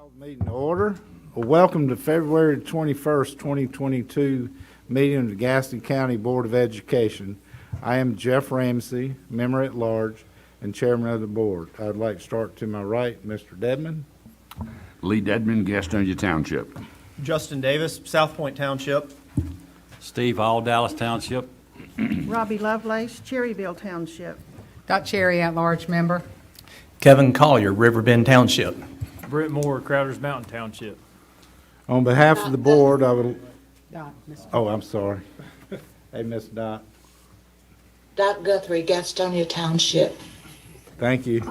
Call the meeting to order. Well, welcome to February 21st, 2022 meeting of the Gaston County Board of Education. I am Jeff Ramey, member at large and chairman of the board. I'd like to start to my right, Mr. Dedman. Lee Dedman, Gastonia Township. Justin Davis, South Point Township. Steve Hall, Dallas Township. Robbie Lovelace, Cherryville Township. Dot Cherry, at-large member. Kevin Collier, Riverbend Township. Brett Moore, Crowder's Mountain Township. On behalf of the board, I would, Dot, Mr. oh, I'm sorry. Hey, Miss Dot. Dot Guthrie, Gastonia Township. Thank you.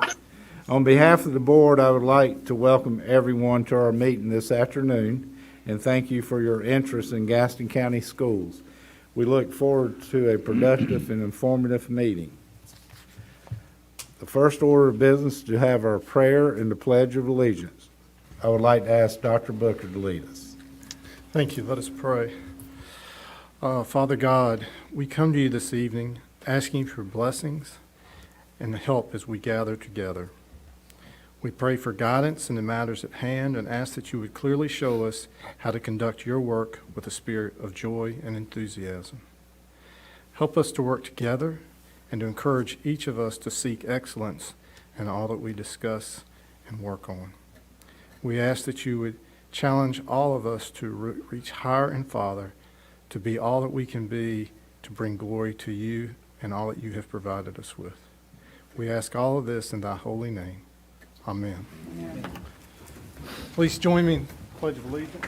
On behalf of the board, I would like to welcome everyone to our meeting this afternoon and thank you for your interest in Gaston County Schools. We look forward to a productive and informative meeting. The first order of business is to have our prayer and the Pledge of Allegiance. I would like to ask Dr. Booker to lead us. Thank you. Let us pray. Father God, we come to you this evening asking for blessings and help as we gather together. We pray for guidance in the matters at hand and ask that you would clearly show us how to conduct your work with a spirit of joy and enthusiasm. Help us to work together and to encourage each of us to seek excellence in all that we discuss and work on. We ask that you would challenge all of us to reach higher and farther, to be all that we can be, to bring glory to you and all that you have provided us with. We ask all of this in thy holy name. Amen. Amen. Please join me in the Pledge of Allegiance.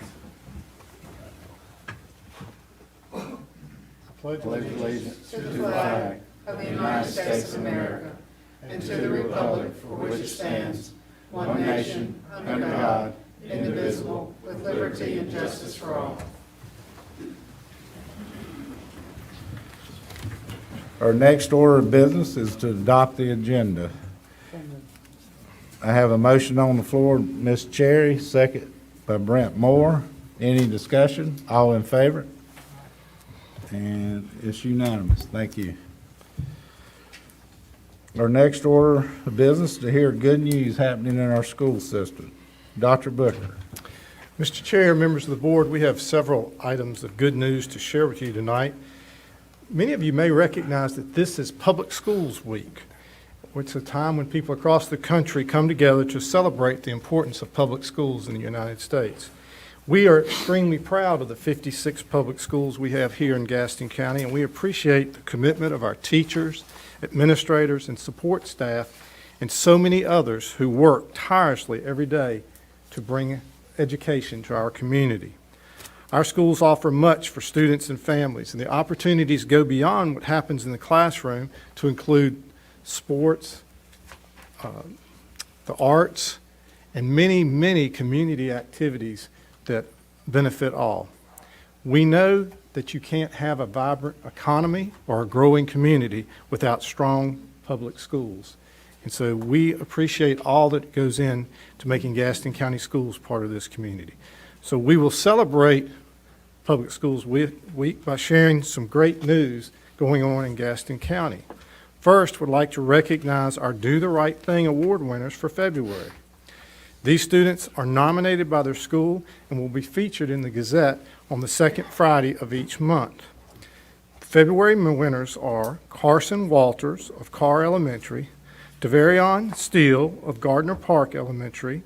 I pledge allegiance To the flag of the United States of America and to the republic for which it stands, one nation, under God, indivisible, with liberty and justice for all. Our next order of business is to adopt the agenda. I have a motion on the floor, Ms. Cherry, second by Brent Moore. Any discussion? All in favor? And it's unanimous. Thank you. Our next order of business is to hear good news happening in our school system. Dr. Booker. Mr. Chair, members of the board, we have several items of good news to share with you tonight. Many of you may recognize that this is Public Schools Week. It's a time when people across the country come together to celebrate the importance of public schools in the United States. We are extremely proud of the 56 public schools we have here in Gaston County, and we appreciate the commitment of our teachers, administrators, and support staff, and so many others who work tirelessly every day to bring education to our community. Our schools offer much for students and families, and the opportunities go beyond what happens in the classroom to include sports, the arts, and many, many community activities that benefit all. We know that you can't have a vibrant economy or a growing community without strong public schools. And so we appreciate all that goes in to making Gaston County Schools part of this community. So we will celebrate Public Schools Week by sharing some great news going on in Gaston County. First, we'd like to recognize our Do the Right Thing award winners for February. These students are nominated by their school and will be featured in the Gazette on the second Friday of each month. February winners are Carson Walters of Carr Elementary, Devarion Steele of Gardner Park Elementary,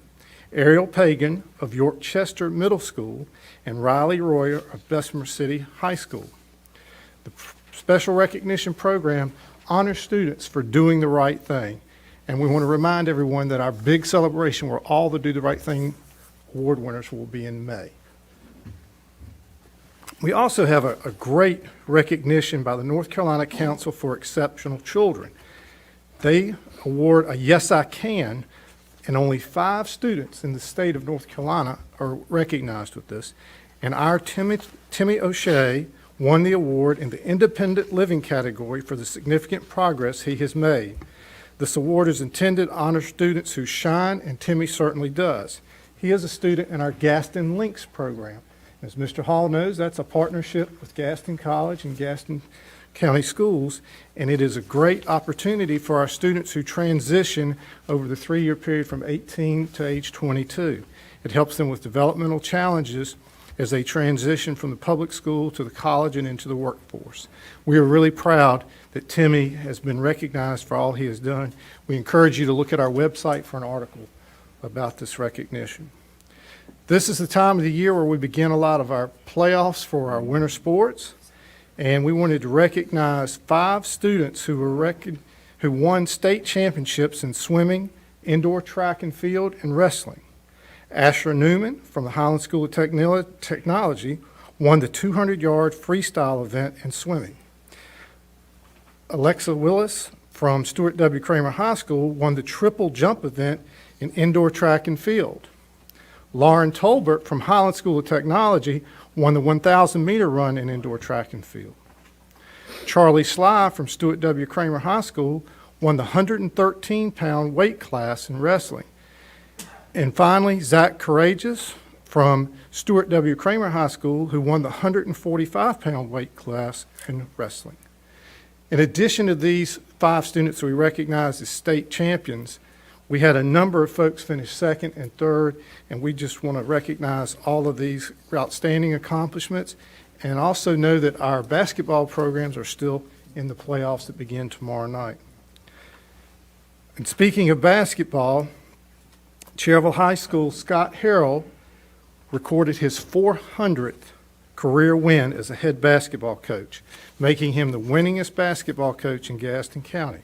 Ariel Pagan of Yorkchester Middle School, and Riley Royer of Bessemer City High School. The special recognition program honors students for doing the right thing. And we want to remind everyone that our big celebration where all the Do the Right Thing award winners will be in May. We also have a great recognition by the North Carolina Council for Exceptional Children. They award a Yes I Can, and only 5 students in the state of North Carolina are recognized with this. And our Timmy O'Shea won the award in the Independent Living category for the significant progress he has made. This award is intended to honor students who shine, and Timmy certainly does. He is a student in our Gaston Links program. As Mr. Hall knows, that's a partnership with Gaston College and Gaston County Schools, and it is a great opportunity for our students who transition over the 3-year period from 18 to age 22. It helps them with developmental challenges as they transition from the public school to the college and into the workforce. We are really proud that Timmy has been recognized for all he has done. We encourage you to look at our website for an article about this recognition. This is the time of the year where we begin a lot of our playoffs for our winter sports, and we wanted to recognize 5 students who won state championships in swimming, indoor track and field, and wrestling. Asher Newman from the Highland School of Technology won the 200-yard freestyle event in swimming. Alexa Willis from Stuart W. Kramer High School won the triple jump event in indoor track and field. Lauren Tolbert from Highland School of Technology won the 1,000-meter run in indoor track and field. Charlie Sly from Stuart W. Kramer High School won the 113-pound weight class in wrestling. And finally, Zach Courageous from Stuart W. Kramer High School, who won the 145-pound weight class in wrestling. In addition to these 5 students we recognized as state champions, we had a number of folks finish second and third, and we just want to recognize all of these outstanding accomplishments and also know that our basketball programs are still in the playoffs that begin tomorrow night. And speaking of basketball, Cherville High School Scott Harrell recorded his 400th career win as a head basketball coach, making him the winningest basketball coach in Gaston County.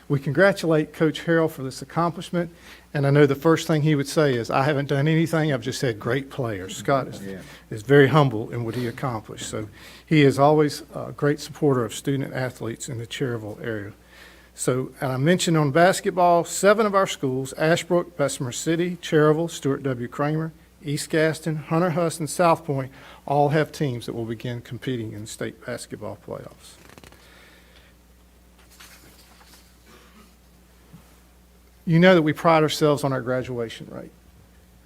We congratulate Coach Harrell for this accomplishment, and I know the first thing he would say is, I haven't done anything, I've just had great players. Scott is very humble in what he accomplished, so he is always a great supporter of student athletes in the Cherville area. So, and I mentioned on basketball, 7 of our schools, Ashbrook, Bessemer City, Cherville, Stuart W. Kramer, East Gaston, Hunter Huss, and South Point all have teams that will begin competing in state basketball playoffs. You know that we pride ourselves on our graduation rate.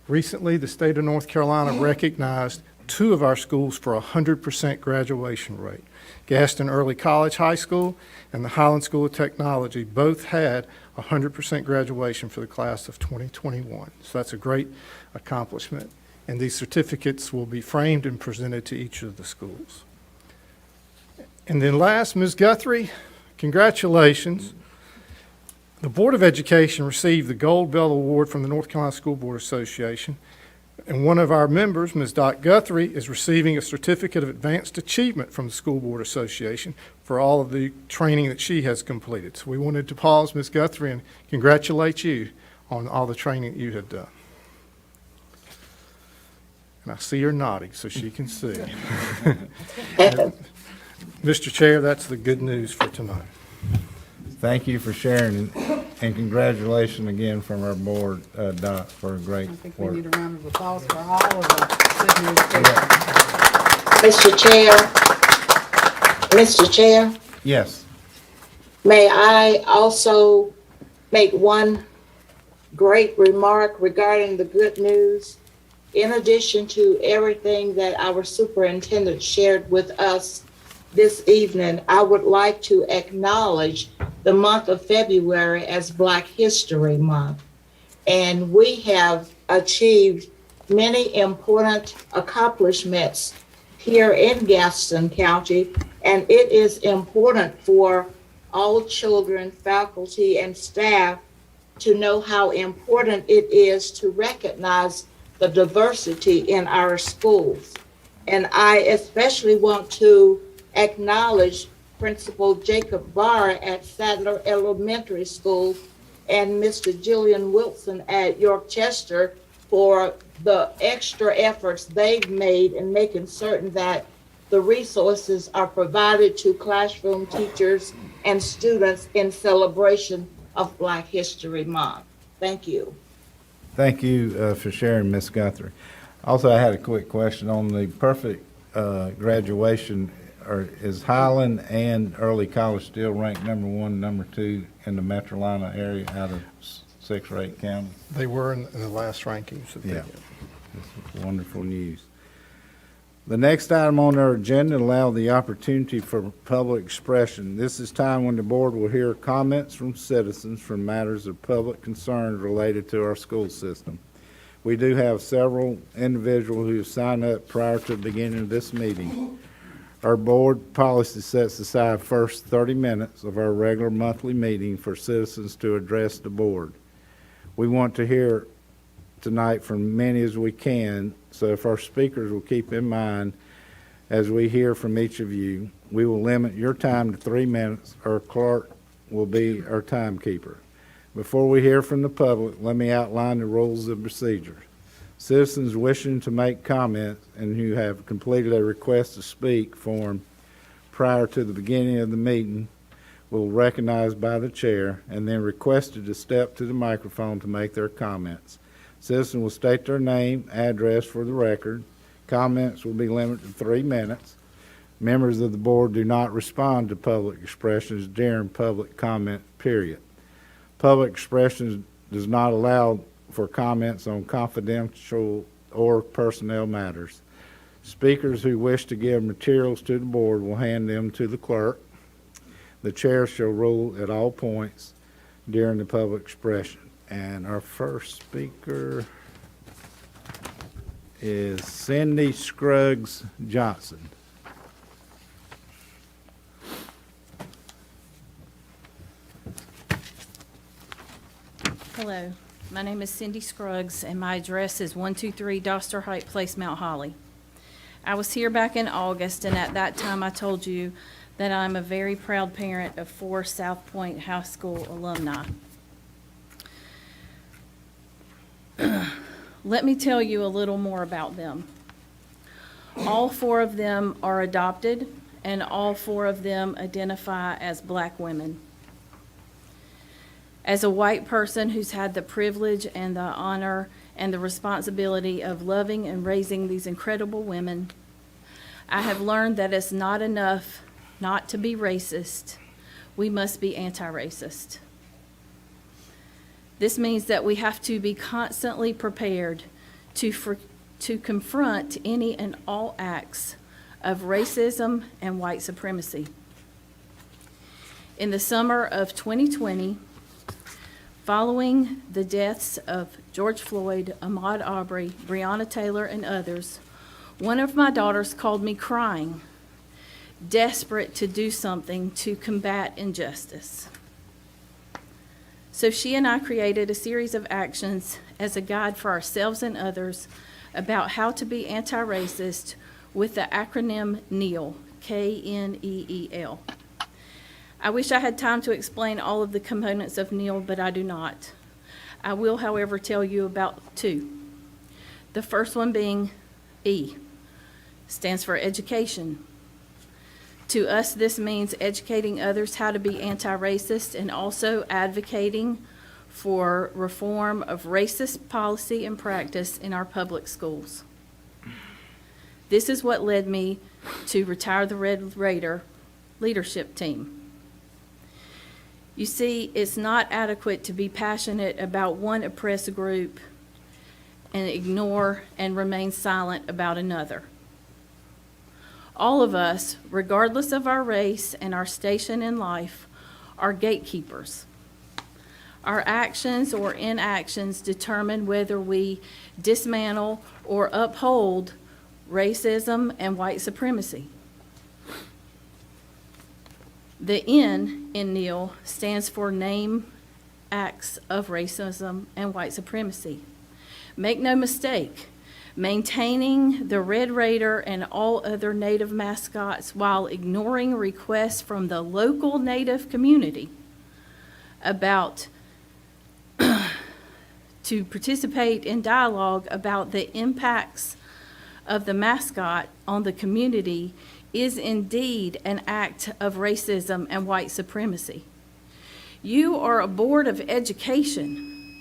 Recently, the state of North Carolina recognized 2 of our schools for a 100% graduation rate. Gaston Early College High School and the Highland School of Technology both had 100% graduation for the class of 2021. So that's a great accomplishment. And these certificates will be framed and presented to each of the schools. And then last, Ms. Guthrie, congratulations. The Board of Education received the Gold Bell Award from the North Carolina School Board Association. And one of our members, Ms. Dot Guthrie, is receiving a Certificate of Advanced Achievement from the School Board Association for all of the training that she has completed. So we wanted to pause, Ms. Guthrie, and congratulate you on all the training that you have done. And I see her nodding so she can see. Mr. Chair, that's the good news for tonight. Thank you for sharing, and congratulations again from our board, Dot, for a great I think we work. need a round of applause for all of the good news people. Mr. Chair, Yes. may I also make one great remark regarding the good news? In addition to everything that our superintendent shared with us this evening, I would like to acknowledge the month of February as Black History Month. And we have achieved many important accomplishments here in Gaston County, and it is important for all children, faculty, and staff to know how important it is to recognize the diversity in our schools. And I especially want to acknowledge Principal Jacob Barr at Sadler Elementary School and Mr. Jillian Wilson at York Chester for the extra efforts they've made in making certain that the resources are provided to classroom teachers and students in celebration of Black History Month. Thank you. Thank you for sharing, Ms. Guthrie. Also, I had a quick question on the perfect graduation. Is Highland and Early College still ranked number 1, number 2 in the Metrolina area out of 6 or 8 counties? They were in the last rankings. Yeah. This is wonderful news. The next item on our agenda allow the opportunity for public expression. This is time when the board will hear comments from citizens from matters of public concern related to our school system. We do have several individuals who have signed up prior to the beginning of this meeting. Our board policy sets aside first 30 minutes of our regular monthly meeting for citizens to address the board. We want to hear tonight from many as we can, so if our speakers will keep in mind as we hear from each of you, we will limit your time to 3 minutes. Our clerk will be our timekeeper. Before we hear from the public, let me outline the rules of procedure. Citizens wishing to make comments and who have completed a request to speak form prior to the beginning of the meeting will be recognized by the chair and then requested to step to the microphone to make their comments. Citizens will state their name, address for the record. Comments will be limited to 3 minutes. Members of the board do not respond to public expressions during public comment period. Public expressions does not allow for comments on confidential or personnel matters. Speakers who wish to give materials to the board will hand them to the clerk. The chair shall rule at all points during the public expression. And our first speaker is Cindy Scruggs Johnson. Hello, my name is Cindy Scruggs, and my address is 123 Doster Height Place, Mount Holly. I was here back in August, and at that time I told you that I'm a very proud parent of 4 South Point High School alumni. Let me tell you a little more about them. All 4 of them are adopted, and all 4 of them identify as Black women. As a white person who's had the privilege and the honor and the responsibility of loving and raising these incredible women, I have learned that it's not enough not to be racist. We must be anti-racist. This means that we have to be constantly prepared to confront any and all acts of racism and white supremacy. In the summer of 2020, following the deaths of George Floyd, Ahmaud Arbery, Breonna Taylor, and others, one of my daughters called me crying, desperate to do something to combat injustice. So she and I created a series of actions as a guide for ourselves and others about how to be anti-racist with the acronym KNEEL, K-N-E-E-L. I wish I had time to explain all of the components of KNEEL, but I do not. I will, however, tell you about 2. The first one being E, stands for education. To us, this means educating others how to be anti-racist and also advocating for reform of racist policy and practice in our public schools. This is what led me to retire the Red Raider leadership team. You see, it's not adequate to be passionate about one oppressed group and ignore and remain silent about another. All of us, regardless of our race and our station in life, are gatekeepers. Our actions or inactions determine whether we dismantle or uphold racism and white supremacy. The N in KNEEL stands for Name Acts of Racism and White Supremacy. Make no mistake, maintaining the Red Raider and all other Native mascots while ignoring requests from the local Native community about to participate in dialogue about the impacts of the mascot on the community is indeed an act of racism and white supremacy. You are a board of education.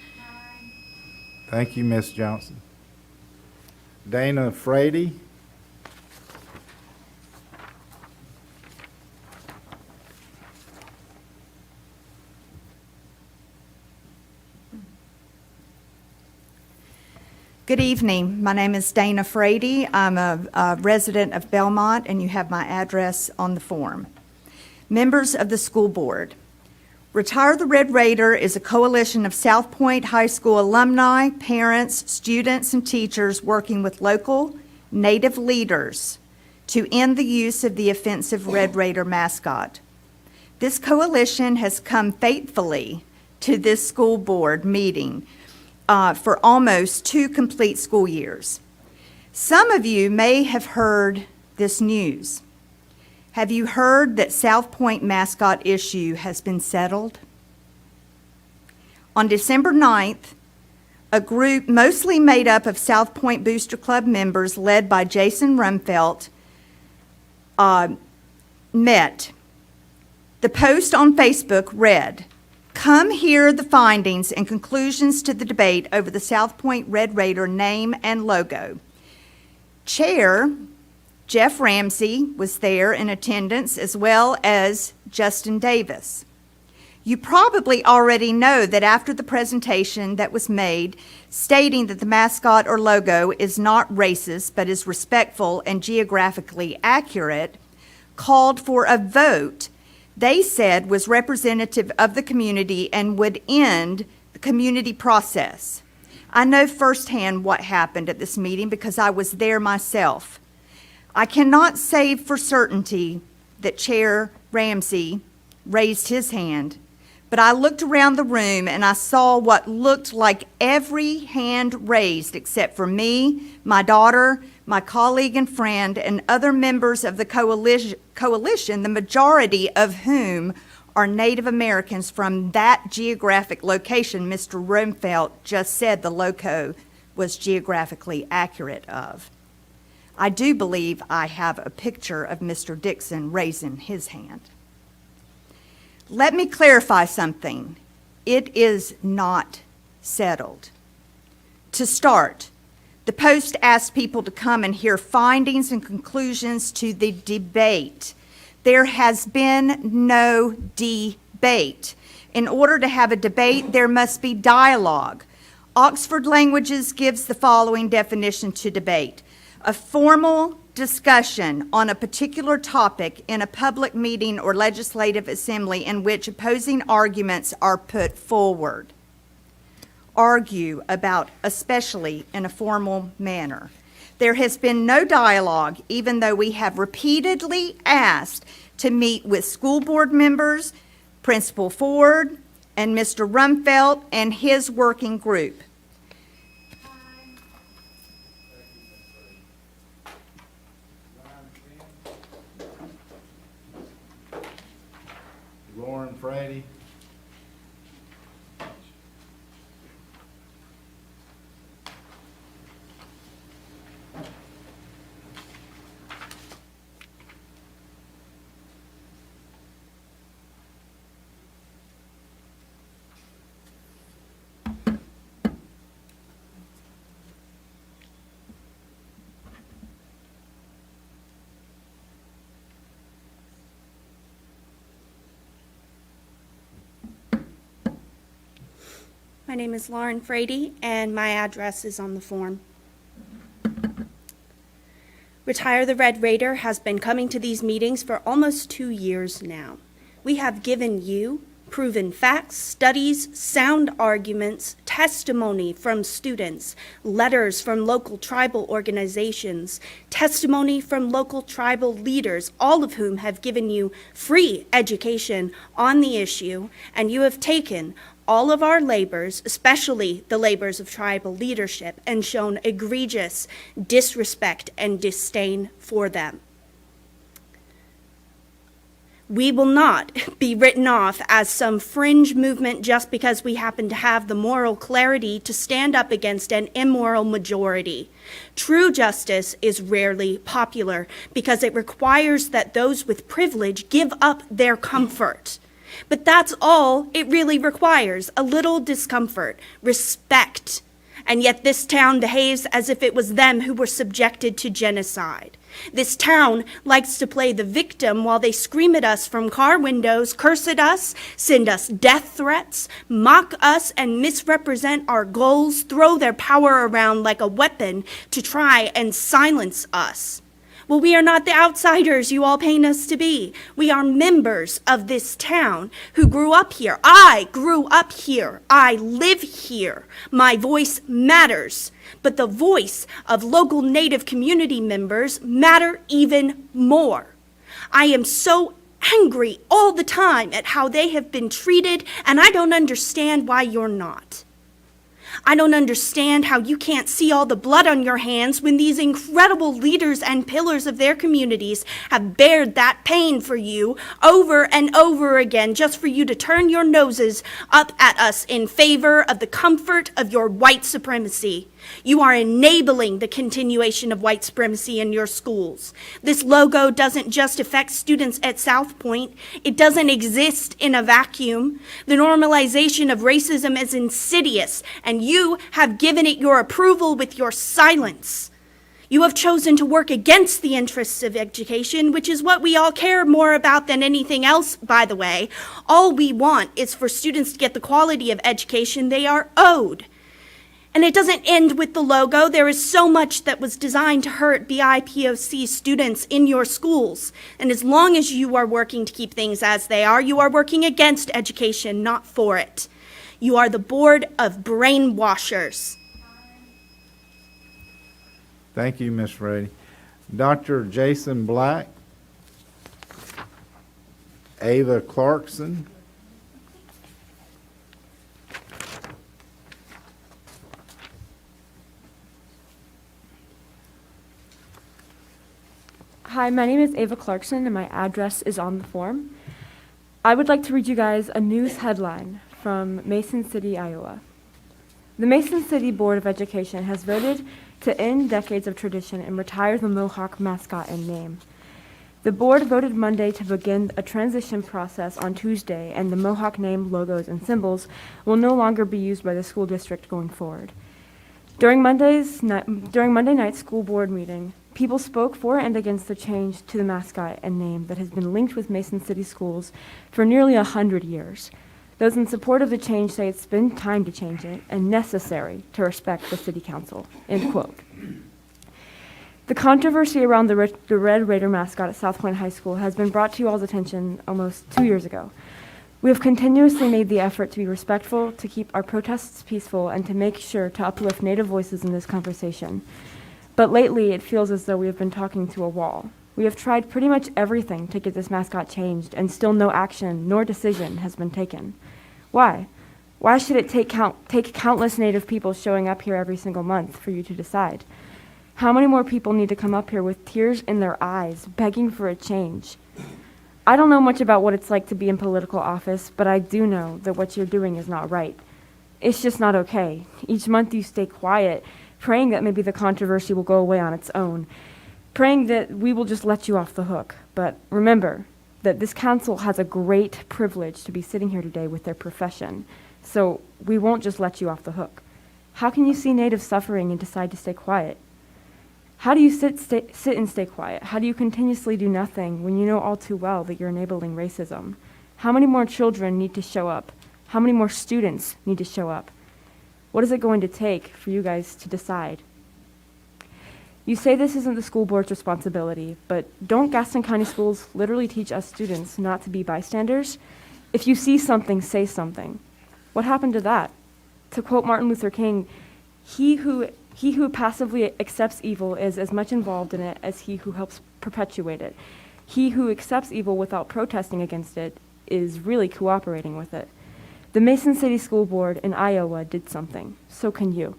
Thank you, Ms. Johnson. Dana Frady. Good evening. My name is Dana Frady. I'm a resident of Belmont, and you have my address on the form. Members of the school board, Retire the Red Raider is a coalition of South Point High School alumni, parents, students, and teachers working with local Native leaders to end the use of the offensive Red Raider mascot. This coalition has come faithfully to this school board meeting for almost 2 complete school years. Some of you may have heard this news. Have you heard that South Point mascot issue has been settled? On December 9th, a group mostly made up of South Point Booster Club members led by Jason Rumfelt met. The post on Facebook read, "Come hear the findings and conclusions to the debate over the South Point Red Raider name and logo." Chair Jeff Ramsey was there in attendance, as well as Justin Davis. You probably already know that after the presentation that was made stating that the mascot or logo is not racist but is respectful and geographically accurate, called for a vote they said was representative of the community and would end the community process. I know firsthand what happened at this meeting because I was there myself. I cannot say for certainty that Chair Ramsey raised his hand, but I looked around the room and I saw what looked like every hand raised except for me, my daughter, my colleague and friend, and other members of the coalition, the majority of whom are Native Americans from that geographic location Mr. Rumfelt just said the logo was geographically accurate of. I do believe I have a picture of Mr. Dixon raising his hand. Let me clarify something. It is not settled. To start, the post asked people to come and hear findings and conclusions to the debate. There has been no debate. In order to have a debate, there must be dialogue. Oxford Languages gives the following definition to debate: a formal discussion on a particular topic in a public meeting or legislative assembly in which opposing arguments are put forward. Argue about, especially in a formal manner. There has been no dialogue, even though we have repeatedly asked to meet with school board members, Principal Ford, and Mr. Rumfelt and his working group. Lauren, Frady. My name is Lauren Frady, and my address is on the form. Retire the Red Raider has been coming to these meetings for almost 2 years now. We have given you proven facts, studies, sound arguments, testimony from students, letters from local tribal organizations, testimony from local tribal leaders, all of whom have given you free education on the issue, and you have taken all of our labors, especially the labors of tribal leadership, and shown egregious disrespect and disdain for them. We will not be written off as some fringe movement just because we happen to have the moral clarity to stand up against an immoral majority. True justice is rarely popular because it requires that those with privilege give up their comfort. But that's all it really requires: a little discomfort, respect. And yet this town behaves as if it was them who were subjected to genocide. This town likes to play the victim while they scream at us from car windows, curse at us, send us death threats, mock us, and misrepresent our goals, throw their power around like a weapon to try and silence us. Well, we are not the outsiders you all paint us to be. We are members of this town who grew up here. I grew up here. I live here. My voice matters. But the voice of local Native community members matter even more. I am so angry all the time at how they have been treated, and I don't understand why you're not. I don't understand how you can't see all the blood on your hands when these incredible leaders and pillars of their communities have bared that pain for you over and over again just for you to turn your noses up at us in favor of the comfort of your white supremacy. You are enabling the continuation of white supremacy in your schools. This logo doesn't just affect students at South Point. It doesn't exist in a vacuum. The normalization of racism is insidious, and you have given it your approval with your silence. You have chosen to work against the interests of education, which is what we all care more about than anything else, by the way. All we want is for students to get the quality of education they are owed. And it doesn't end with the logo. There is so much that was designed to hurt BIPOC students in your schools. And as long as you are working to keep things as they are, you are working against education, not for it. You are the board of brainwashers. Thank you, Ms. Frady. Dr. Jason Black, Ava Clarkson, Hi, my name is Ava Clarkson and my address is on the form. I would like to read you guys a news headline from Mason City, Iowa. The Mason City Board of Education has voted to end decades of tradition and retire the Mohawk mascot and name. The board voted Monday to begin a transition process on Tuesday, and the Mohawk name, logos, and symbols will no longer be used by the school district going forward. During Monday night's school board meeting, people spoke for and against the change to the mascot and name that has been linked with Mason City schools for nearly 100 years. Those in support of the change say it's been time to change it and necessary to respect the city council, end quote. The controversy around the Red Raider mascot at South Point High School has been brought to you all's attention almost 2 years ago. We have continuously made the effort to be respectful, to keep our protests peaceful, and to make sure to uplift Native voices in this conversation. But lately, it feels as though we have been talking to a wall. We have tried pretty much everything to get this mascot changed, and still no action nor decision has been taken. Why? Why should it take countless Native people showing up here every single month for you to decide? How many more people need to come up here with tears in their eyes, begging for a change? I don't know much about what it's like to be in political office, but I do know that what you're doing is not right. It's just not okay. Each month you stay quiet, praying that maybe the controversy will go away on its own, praying that we will just let you off the hook. But remember that this council has a great privilege to be sitting here today with their profession, so we won't just let you off the hook. How can you see Natives suffering and decide to stay quiet? How do you sit and stay quiet? How do you continuously do nothing when you know all too well that you're enabling racism? How many more children need to show up? How many more students need to show up? What is it going to take for you guys to decide? You say this isn't the school board's responsibility, but don't Gaston County schools literally teach us students not to be bystanders? If you see something, say something. What happened to that? To quote Martin Luther King, he who passively accepts evil is as much involved in it as he who helps perpetuate it. He who accepts evil without protesting against it is really cooperating with it. The Mason City School Board in Iowa did something. So can you.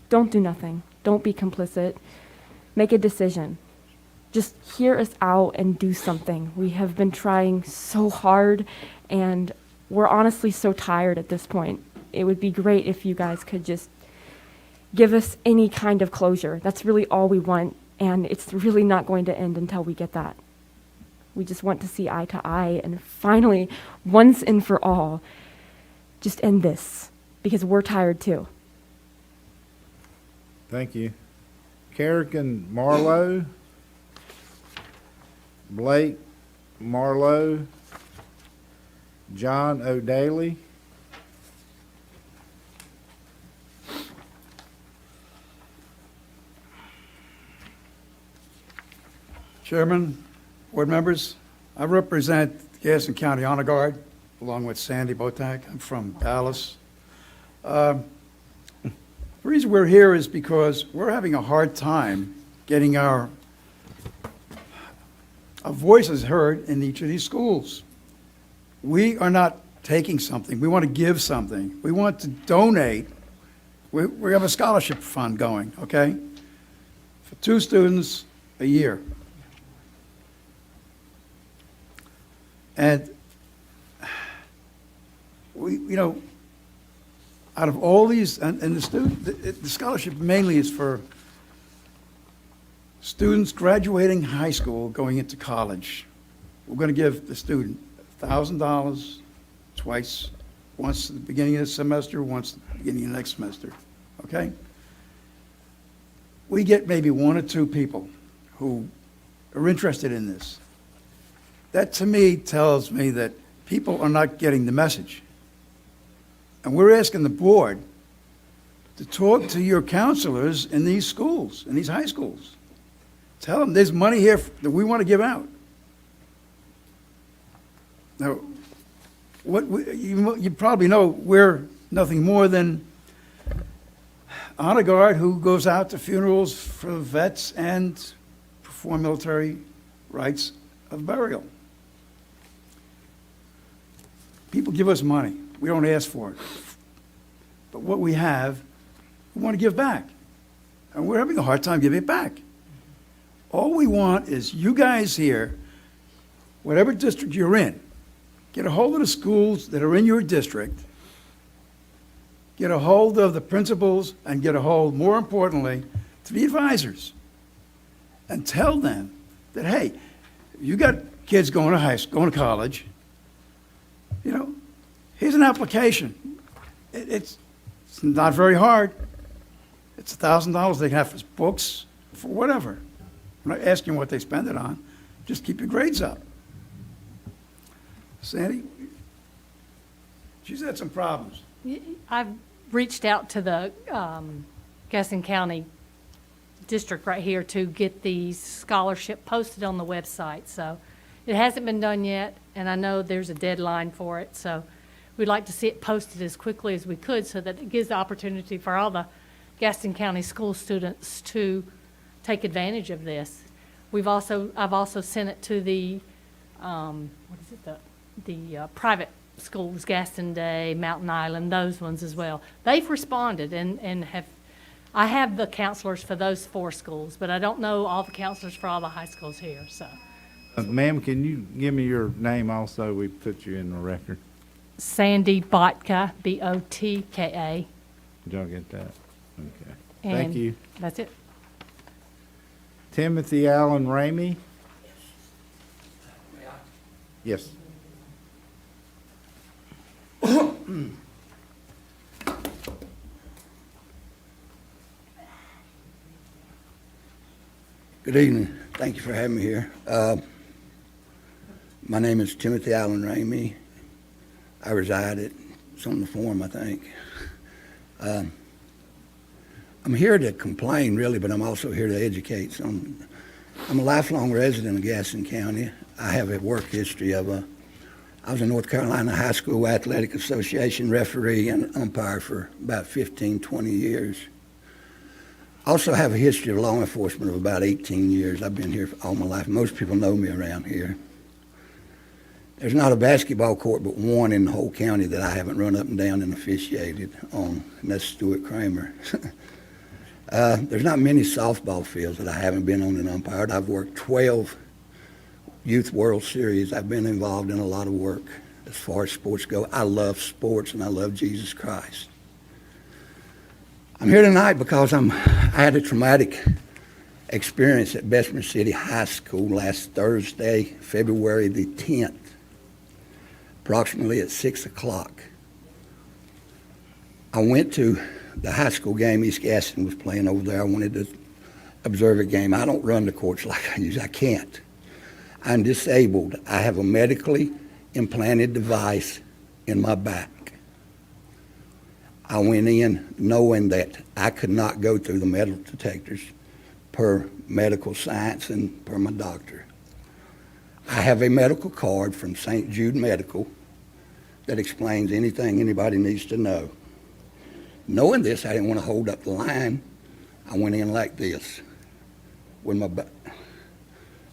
Don't do nothing. Don't be complicit. Make a decision. Just hear us out and do something. We have been trying so hard, and we're honestly so tired at this point. It would be great if you guys could just give us any kind of closure. That's really all we want, and it's really not going to end until we get that. We just want to see eye to eye and finally, once and for all, just end this, because we're tired too. Thank you. Kerrigan Marlowe, Blake Marlowe, John O'Daly, Chairman, board members, I represent Gaston County Honor Guard along with Sandy Botak. I'm from Dallas. The reason we're here is because we're having a hard time getting our voices heard in each of these schools. We are not taking something. We want to give something. We want to donate. We have a scholarship fund going, okay, for 2 students a year. And we, out of all these, and the scholarship mainly is for students graduating high school going into college. We're going to give the student $1,000 twice, once at the beginning of the semester, once at the beginning of the next semester, okay? We get maybe 1 or 2 people who are interested in this. That to me tells me that people are not getting the message. And we're asking the board to talk to your counselors in these schools, in these high schools. Tell them there's money here that we want to give out. Now, you probably know we're nothing more than honor guard who goes out to funerals for vets and perform military rites of burial. People give us money. We don't ask for it. But what we have, we want to give back. And we're having a hard time giving it back. All we want is you guys here, whatever district you're in, get a hold of the schools that are in your district, get a hold of the principals, and get a hold, more importantly, to the advisors. And tell them that, hey, you got kids going to high school, going to college, here's an application. It's not very hard. It's $1,000 they can have for books, for whatever. I'm not asking what they spend it on. Just keep your grades up. Sandy, she's had some problems. I've reached out to the Gaston County district right here to get the scholarship posted on the website. So it hasn't been done yet, and I know there's a deadline for it. So we'd like to see it posted as quickly as we could so that it gives the opportunity for all the Gaston County school students to take advantage of this. I've also sent it to the the private schools, Gaston Day, Mountain Island, those ones as well. They've responded and I have the counselors for those 4 schools, but I don't know all the counselors for all the high schools here. So, ma'am, can you give me your name also? We put you in the record. Sandy Botka, B-O-T-K-A. Did y'all get that? Okay. And thank you. That's it. Timothy Allen Ramey? Yes. Good evening. Thank you for having me here. My name is Timothy Allen Ramey. I reside it's on the form, I think. I'm here to complain, really, but I'm also here to educate. So I'm a lifelong resident of Gaston County. I have a work history of I was a North Carolina High School Athletic Association referee and umpire for about 15, 20 years. I also have a history of law enforcement of about 18 years. I've been here all my life. Most people know me around here. There's not a basketball court but one in the whole county that I haven't run up and down and officiated on, and that's Stuart Kramer. There's not many softball fields that I haven't been on and umpired. I've worked 12 Youth World Series. I've been involved in a lot of work as far as sports go. I love sports and I love Jesus Christ. I'm here tonight because I had a traumatic experience at Bessemer City High School last Thursday, February the 10th, approximately at 6 o'clock. I went to the high school game. East Gaston was playing over there. I wanted to observe a game. I don't run the courts like I use. I can't. I'm disabled. I have a medically implanted device in my back. I went in knowing that I could not go through the metal detectors per medical science and per my doctor. I have a medical card from St. Jude Medical that explains anything anybody needs to know. Knowing this, I didn't want to hold up the line. I went in like this, with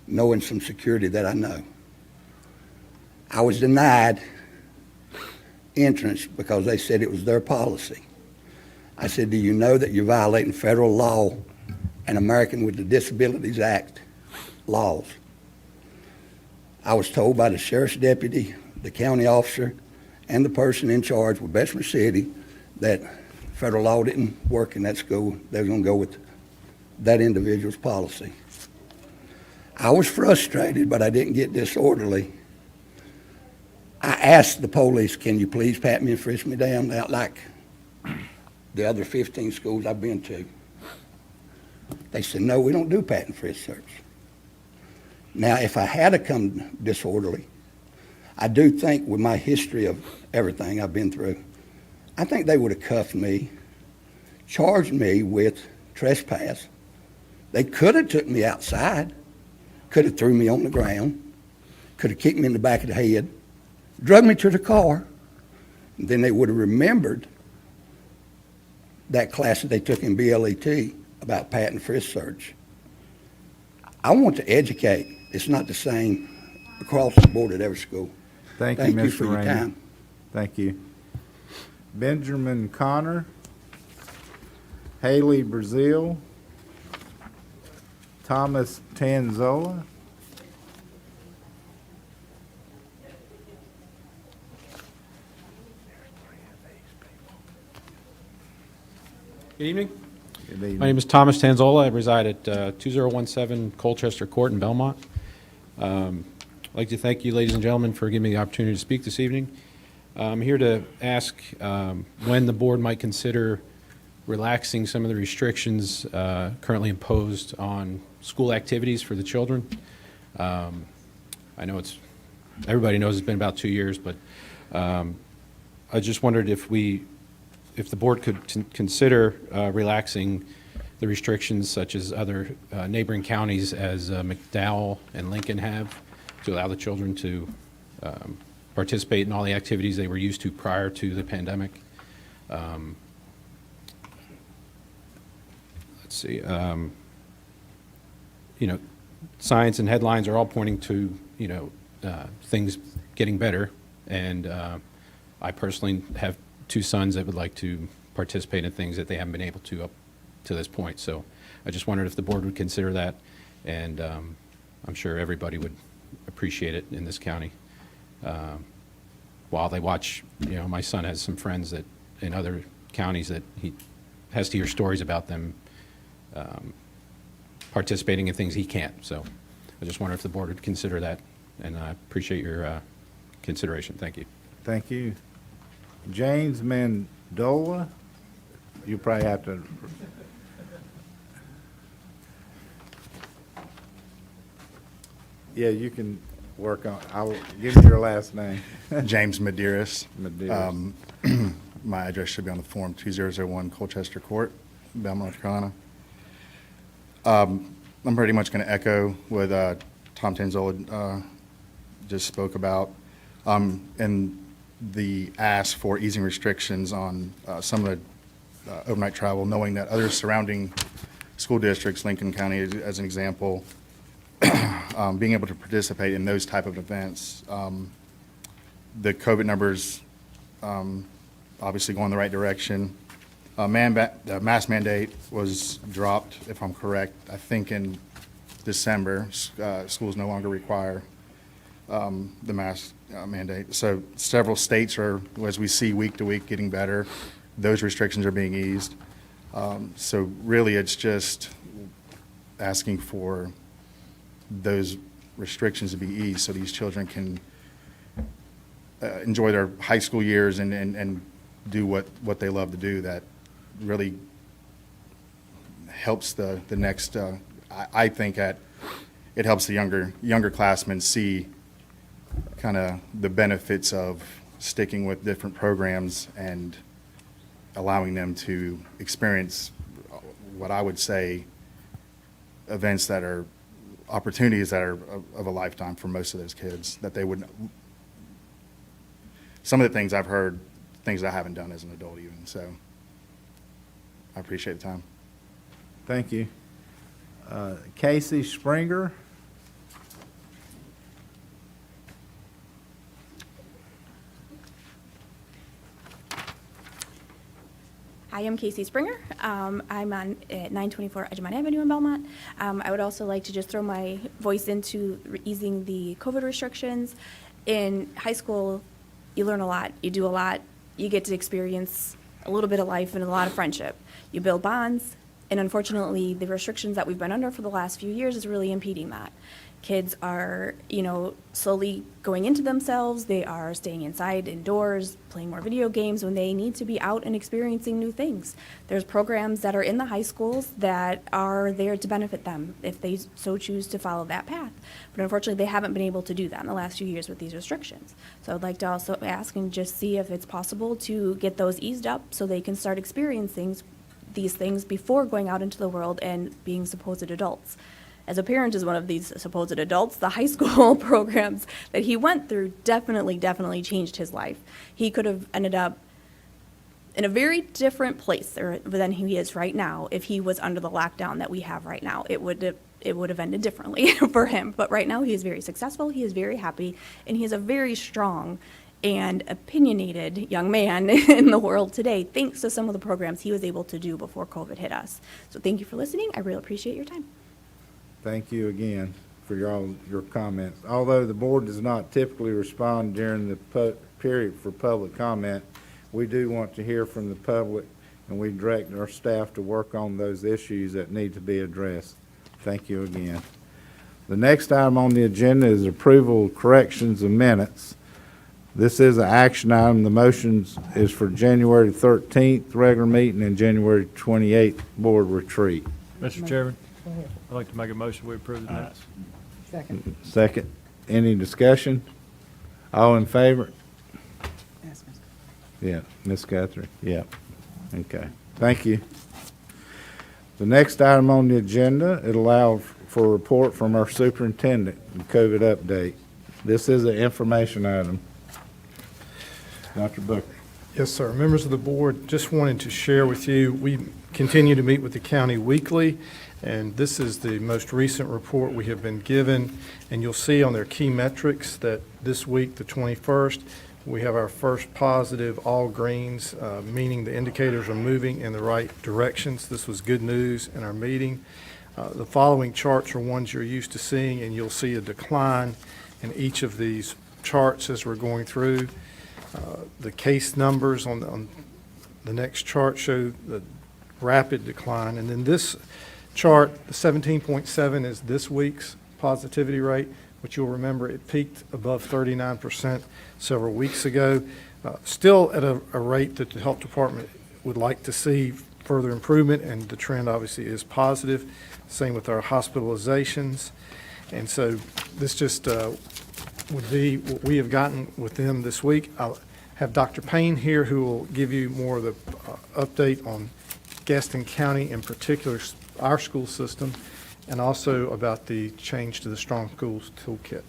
knowing some security that I know. I was denied entrance because they said it was their policy. I said, do you know that you're violating federal law and American with the Disabilities Act laws? I was told by the sheriff's deputy, the county officer, and the person in charge with Bessemer City that federal law didn't work in that school. They were going to go with that individual's policy. I was frustrated, but I didn't get disorderly. I asked the police, can you please pat me and frisk me down out like the other 15 schools I've been to? They said, no, we don't do pat and frisk search. Now, if I had to come disorderly, I do think with my history of everything I've been through, I think they would have cuffed me, charged me with trespass. They could have took me outside, could have threw me on the ground, could have kicked me in the back of the head, drug me to the car, and then they would have remembered that class that they took in BLET about pat and frisk search. I want to educate. It's not the same across the board at every school. Thank you, Thank you Mr. for your Ramey. time. Thank you. Benjamin Connor, Haley Brazil, Thomas Tanzola, Good evening. Good evening. My name is Thomas Tanzola. I reside at 2017 Colchester Court in Belmont. I'd like to thank you, ladies and gentlemen, for giving me the opportunity to speak this evening. I'm here to ask when the board might consider relaxing some of the restrictions currently imposed on school activities for the children. I know everybody knows it's been about 2 years, but I just wondered if the board could consider relaxing the restrictions such as other neighboring counties as McDowell and Lincoln have to allow the children to participate in all the activities they were used to prior to the pandemic. Let's see, science and headlines are all pointing to, things getting better. And I personally have 2 sons that would like to participate in things that they haven't been able to up to this point. So I just wondered if the board would consider that, and I'm sure everybody would appreciate it in this county. While they watch, my son has some friends that in other counties that he has to hear stories about them participating in things he can't. So I just wonder if the board would consider that, and I appreciate your consideration. Thank you. Thank you. James Mandola, you probably have to. Yeah, you can work on, I'll give you your last name. James Medeiros. Medeiros. My address should be on the form, 2001 Colchester Court, Belmont, North Carolina. I'm pretty much going to echo what Tom Tanzola just spoke about. And the ask for easing restrictions on some of the overnight travel, knowing that other surrounding school districts, Lincoln County as an example, being able to participate in those type of events. The COVID numbers obviously going the right direction. The mask mandate was dropped, if I'm correct, I think in December. Schools no longer require the mask mandate. So several states are, as we see week to week, getting better. Those restrictions are being eased. So really it's just asking for those restrictions to be eased so these children can enjoy their high school years and do what they love to do. That really helps the next, I think it helps the younger classmen see kind of the benefits of sticking with different programs and allowing them to experience what I would say events that are opportunities that are of a lifetime for most of those kids, that they wouldn't. Some of the things I've heard, things I haven't done as an adult even. So I appreciate the time. Thank you. Casey Springer. Hi, I'm Casey Springer. I'm on at 924 Edgemont Avenue in Belmont. I would also like to just throw my voice into easing the COVID restrictions. In high school, you learn a lot, you do a lot, you get to experience a little bit of life and a lot of friendship. You build bonds, and unfortunately, the restrictions that we've been under for the last few years is really impeding that. Kids are, slowly going into themselves. They are staying inside, indoors, playing more video games when they need to be out and experiencing new things. There's programs that are in the high schools that are there to benefit them if they so choose to follow that path. But unfortunately, they haven't been able to do that in the last few years with these restrictions. So I'd like to also ask and just see if it's possible to get those eased up so they can start experiencing these things before going out into the world and being supposed adults. As a parent as one of these supposed adults, the high school programs that he went through definitely changed his life. He could have ended up in a very different place than he is right now if he was under the lockdown that we have right now. It would have ended differently for him. But right now he is very successful, he is very happy, and he is a very strong and opinionated young man in the world today, thanks to some of the programs he was able to do before COVID hit us. So thank you for listening. I really appreciate your time. Thank you again for your comments. Although the board does not typically respond during the period for public comment, we do want to hear from the public, and we direct our staff to work on those issues that need to be addressed. Thank you again. The next item on the agenda is approval of corrections of minutes. This is an action item. The motions is for January 13th regular meeting and January 28th board retreat. Mr. Chairman, I'd like to make a motion we approve the minutes. Second. Any discussion? All in favor? Yeah, Ms. Guthrie. Yeah. Okay. Thank you. The next item on the agenda, it allows for a report from our superintendent, the COVID update. This is an information item. Dr. Booker. Yes, sir. Members of the board, just wanted to share with you, we continue to meet with the county weekly, and this is the most recent report we have been given. And you'll see on their key metrics that this week, the 21st, we have our first positive, all greens, meaning the indicators are moving in the right directions. This was good news in our meeting. The following charts are ones you're used to seeing, and you'll see a decline in each of these charts as we're going through. The case numbers on the next chart show the rapid decline. And then this chart, the 17.7 is this week's positivity rate, which you'll remember it peaked above 39% several weeks ago. Still at a rate that the health department would like to see further improvement, and the trend obviously is positive. Same with our hospitalizations. And so this just would be what we have gotten with them this week. I'll have Dr. Payne here who will give you more of the update on Gaston County, in particular our school system, and also about the change to the Strong Schools Toolkit.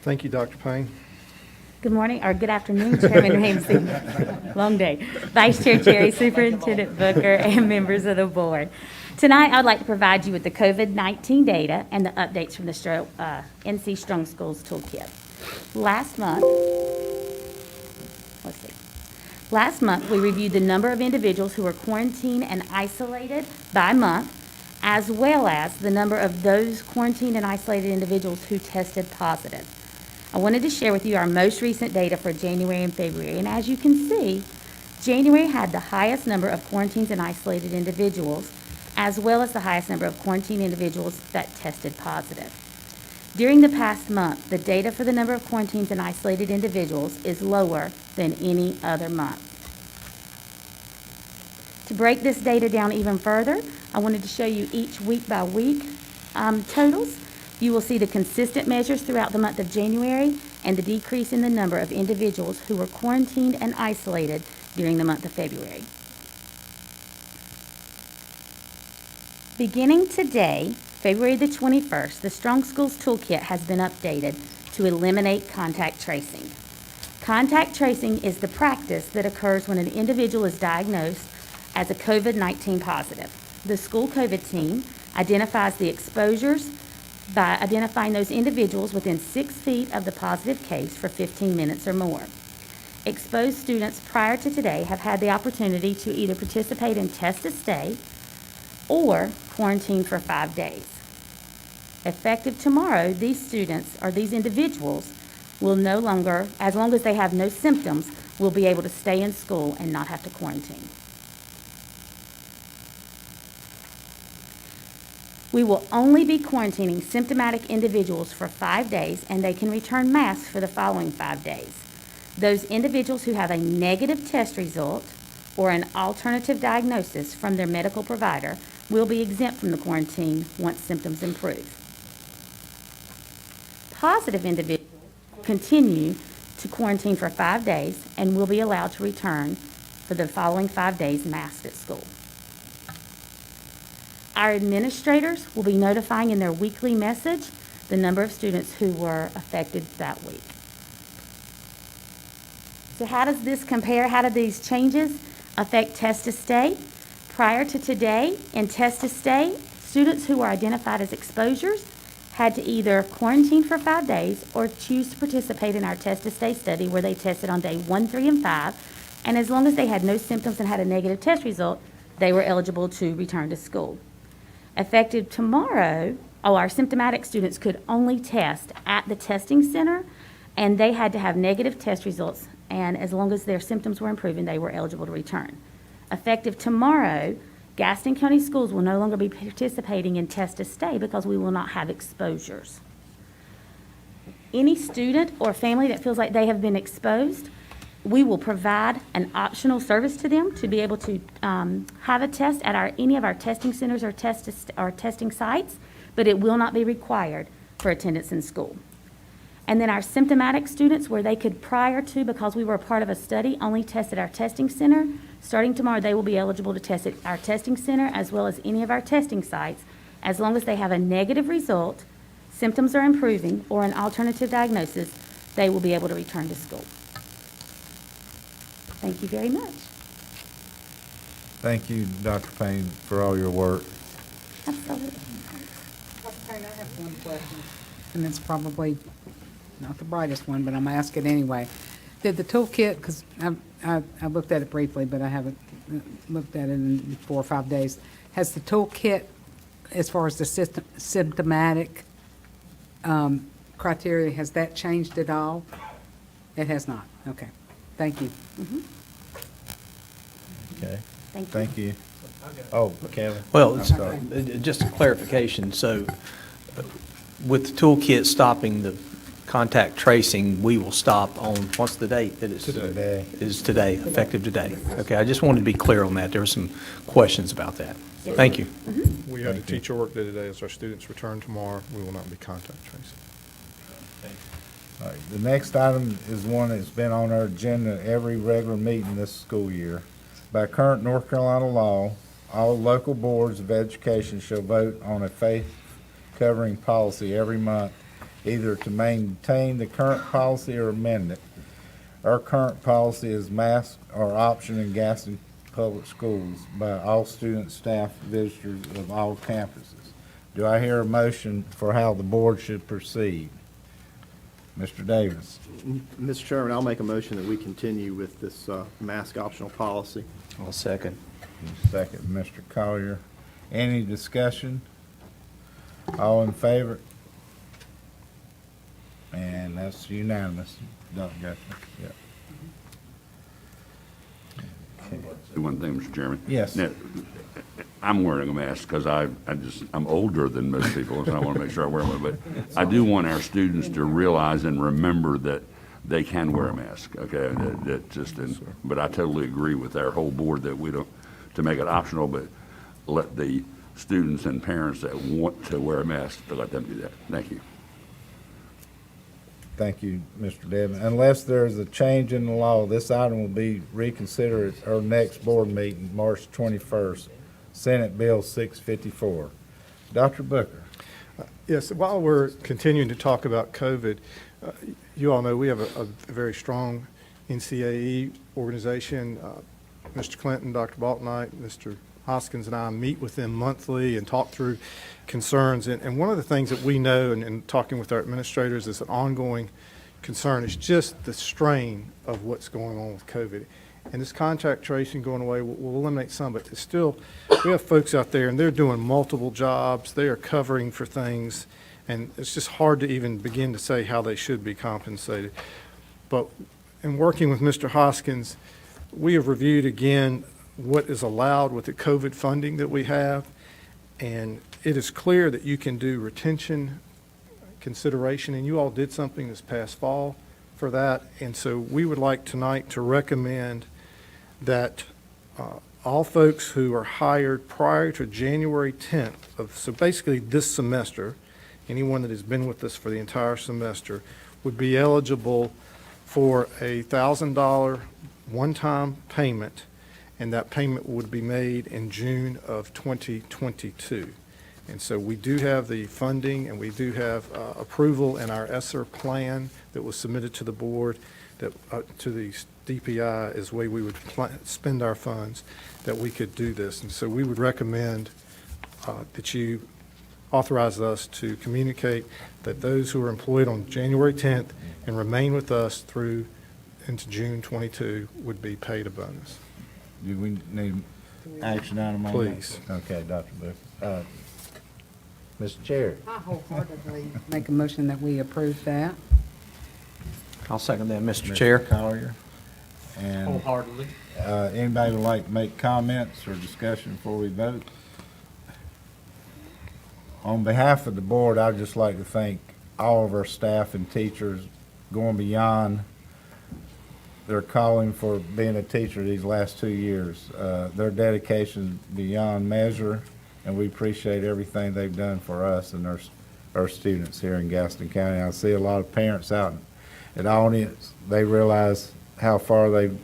Thank you, Dr. Payne. Good morning, or good afternoon, Chairman Ramey. Long day. Vice Chair Cherry, Superintendent Booker, and members of the board. Tonight, I'd like to provide you with the COVID-19 data and the updates from the NC Strong Schools Toolkit. Last month, we reviewed the number of individuals who were quarantined and isolated by month, as well as the number of those quarantined and isolated individuals who tested positive. I wanted to share with you our most recent data for January and February, and as you can see, January had the highest number of quarantines and isolated individuals, as well as the highest number of quarantined individuals that tested positive. During the past month, the data for the number of quarantines and isolated individuals is lower than any other month. To break this data down even further, I wanted to show you each week by week totals. You will see the consistent measures throughout the month of January and the decrease in the number of individuals who were quarantined and isolated during the month of February. Beginning today, February the 21st, the Strong Schools Toolkit has been updated to eliminate contact tracing. Contact tracing is the practice that occurs when an individual is diagnosed as a COVID-19 positive. The school COVID team identifies the exposures by identifying those individuals within 6 feet of the positive case for 15 minutes or more. Exposed students prior to today have had the opportunity to either participate in test to stay or quarantine for 5 days. Effective tomorrow, these students or these individuals will no longer, as long as they have no symptoms, will be able to stay in school and not have to quarantine. We will only be quarantining symptomatic individuals for 5 days, and they can return masks for the following 5 days. Those individuals who have a negative test result or an alternative diagnosis from their medical provider will be exempt from the quarantine once symptoms improve. Positive individuals will continue to quarantine for 5 days and will be allowed to return for the following 5 days masked at school. Our administrators will be notifying in their weekly message the number of students who were affected that week. So how does this compare? How do these changes affect test to stay? Prior to today, in test to stay, students who were identified as exposures had to either quarantine for 5 days or choose to participate in our test to stay study where they tested on day 1, 3, and 5. And as long as they had no symptoms and had a negative test result, they were eligible to return to school. Effective tomorrow, our symptomatic students could only test at the testing center, and they had to have negative test results, and as long as their symptoms were improving, they were eligible to return. Effective tomorrow, Gaston County Schools will no longer be participating in test to stay because we will not have exposures. Any student or family that feels like they have been exposed, we will provide an optional service to them to be able to have a test at any of our testing centers or testing sites, but it will not be required for attendance in school. And then our symptomatic students, where they could prior to, because we were a part of a study, only test at our testing center, starting tomorrow they will be eligible to test at our testing center as well as any of our testing sites, as long as they have a negative result, symptoms are improving, or an alternative diagnosis, they will be able to return to school. Thank you very much. Thank you, Dr. Payne, for all your work. Absolutely. Dr. Payne, I have one question, and it's probably not the brightest one, but I'm going to ask it anyway. Did the toolkit, because I looked at it briefly, but I haven't looked at it in 4 or 5 days. Has the toolkit, as far as the symptomatic criteria, has that changed at all? It has not. Okay. Thank you. Mm-hmm. Okay. Thank you. Thank you. Oh, Kevin. Well, I'm sorry. just a clarification. So with the toolkit stopping the contact tracing, we will stop on, what's the date that it's? Today. Is today, effective today. Okay, I just wanted to be clear on that. There were some questions about that. Thank you. Mm-hmm. We had a teacher work day today. As our students return tomorrow, we will not be contact tracing. All right, the next item is one that's been on our agenda every regular meeting this school year. By current North Carolina law, all local boards of education shall vote on a faith-covering policy every month, either to maintain the current policy or amend it. Our current policy is masks are option in Gaston Public Schools by all students, staff, visitors of all campuses. Do I hear a motion for how the board should proceed? Mr. Davis. Mr. Chairman, I'll make a motion that we continue with this mask optional policy. I'll second. Second, Mr. Collier. Any discussion? All in favor? And that's unanimous. Dr. Gaston. Yeah. One thing, Mr. Chairman. Yes. Now, I'm wearing a mask because I'm older than most people, so I want to make sure I wear one. But I do want our students to realize and remember that they can wear a mask. Okay, but I totally agree with our whole board that we don't to make it optional, but let the students and parents that want to wear a mask to let them do that. Thank you. Thank you, Mr. Devon. Unless there's a change in the law, this item will be reconsidered at our next board meeting, March 21st, Senate Bill 654. Dr. Booker. Yes, while we're continuing to talk about COVID, you all know we have a very strong NCAE organization. Mr. Clinton, Dr. Baltonite, Mr. Hoskins and I meet with them monthly and talk through concerns. And one of the things that we know, and talking with our administrators, is an ongoing concern is just the strain of what's going on with COVID. And this contact tracing going away will eliminate some, but it's still, we have folks out there and they're doing multiple jobs. They are covering for things, and it's just hard to even begin to say how they should be compensated. But in working with Mr. Hoskins, we have reviewed again what is allowed with the COVID funding that we have, and it is clear that you can do retention consideration, and you all did something this past fall for that, and so we would like tonight to recommend that all folks who are hired prior to January 10th so basically this semester, anyone that has been with us for the entire semester would be eligible for a $1,000 one-time payment, and that payment would be made in June of 2022. And so we do have the funding, and we do have approval in our ESSER plan that was submitted to the board, that to the DPI is the way we would spend our funds, that we could do this. And so we would recommend that you authorize us to communicate that those who are employed on January 10th and remain with us through into June 22 would be paid a bonus. Do we need action item on that? Please. Okay, Dr. Booker. Mr. Chair. I wholeheartedly make a motion that we approve that. I'll second that, Mr. Chair. Collier. And Wholeheartedly. anybody would like to make comments or discussion before we vote? On behalf of the board, I'd just like to thank all of our staff and teachers going beyond their calling for being a teacher these last 2 years. Their dedication is beyond measure, and we appreciate everything they've done for us and our students here in Gaston County. I see a lot of parents out at audience. They realize how far they've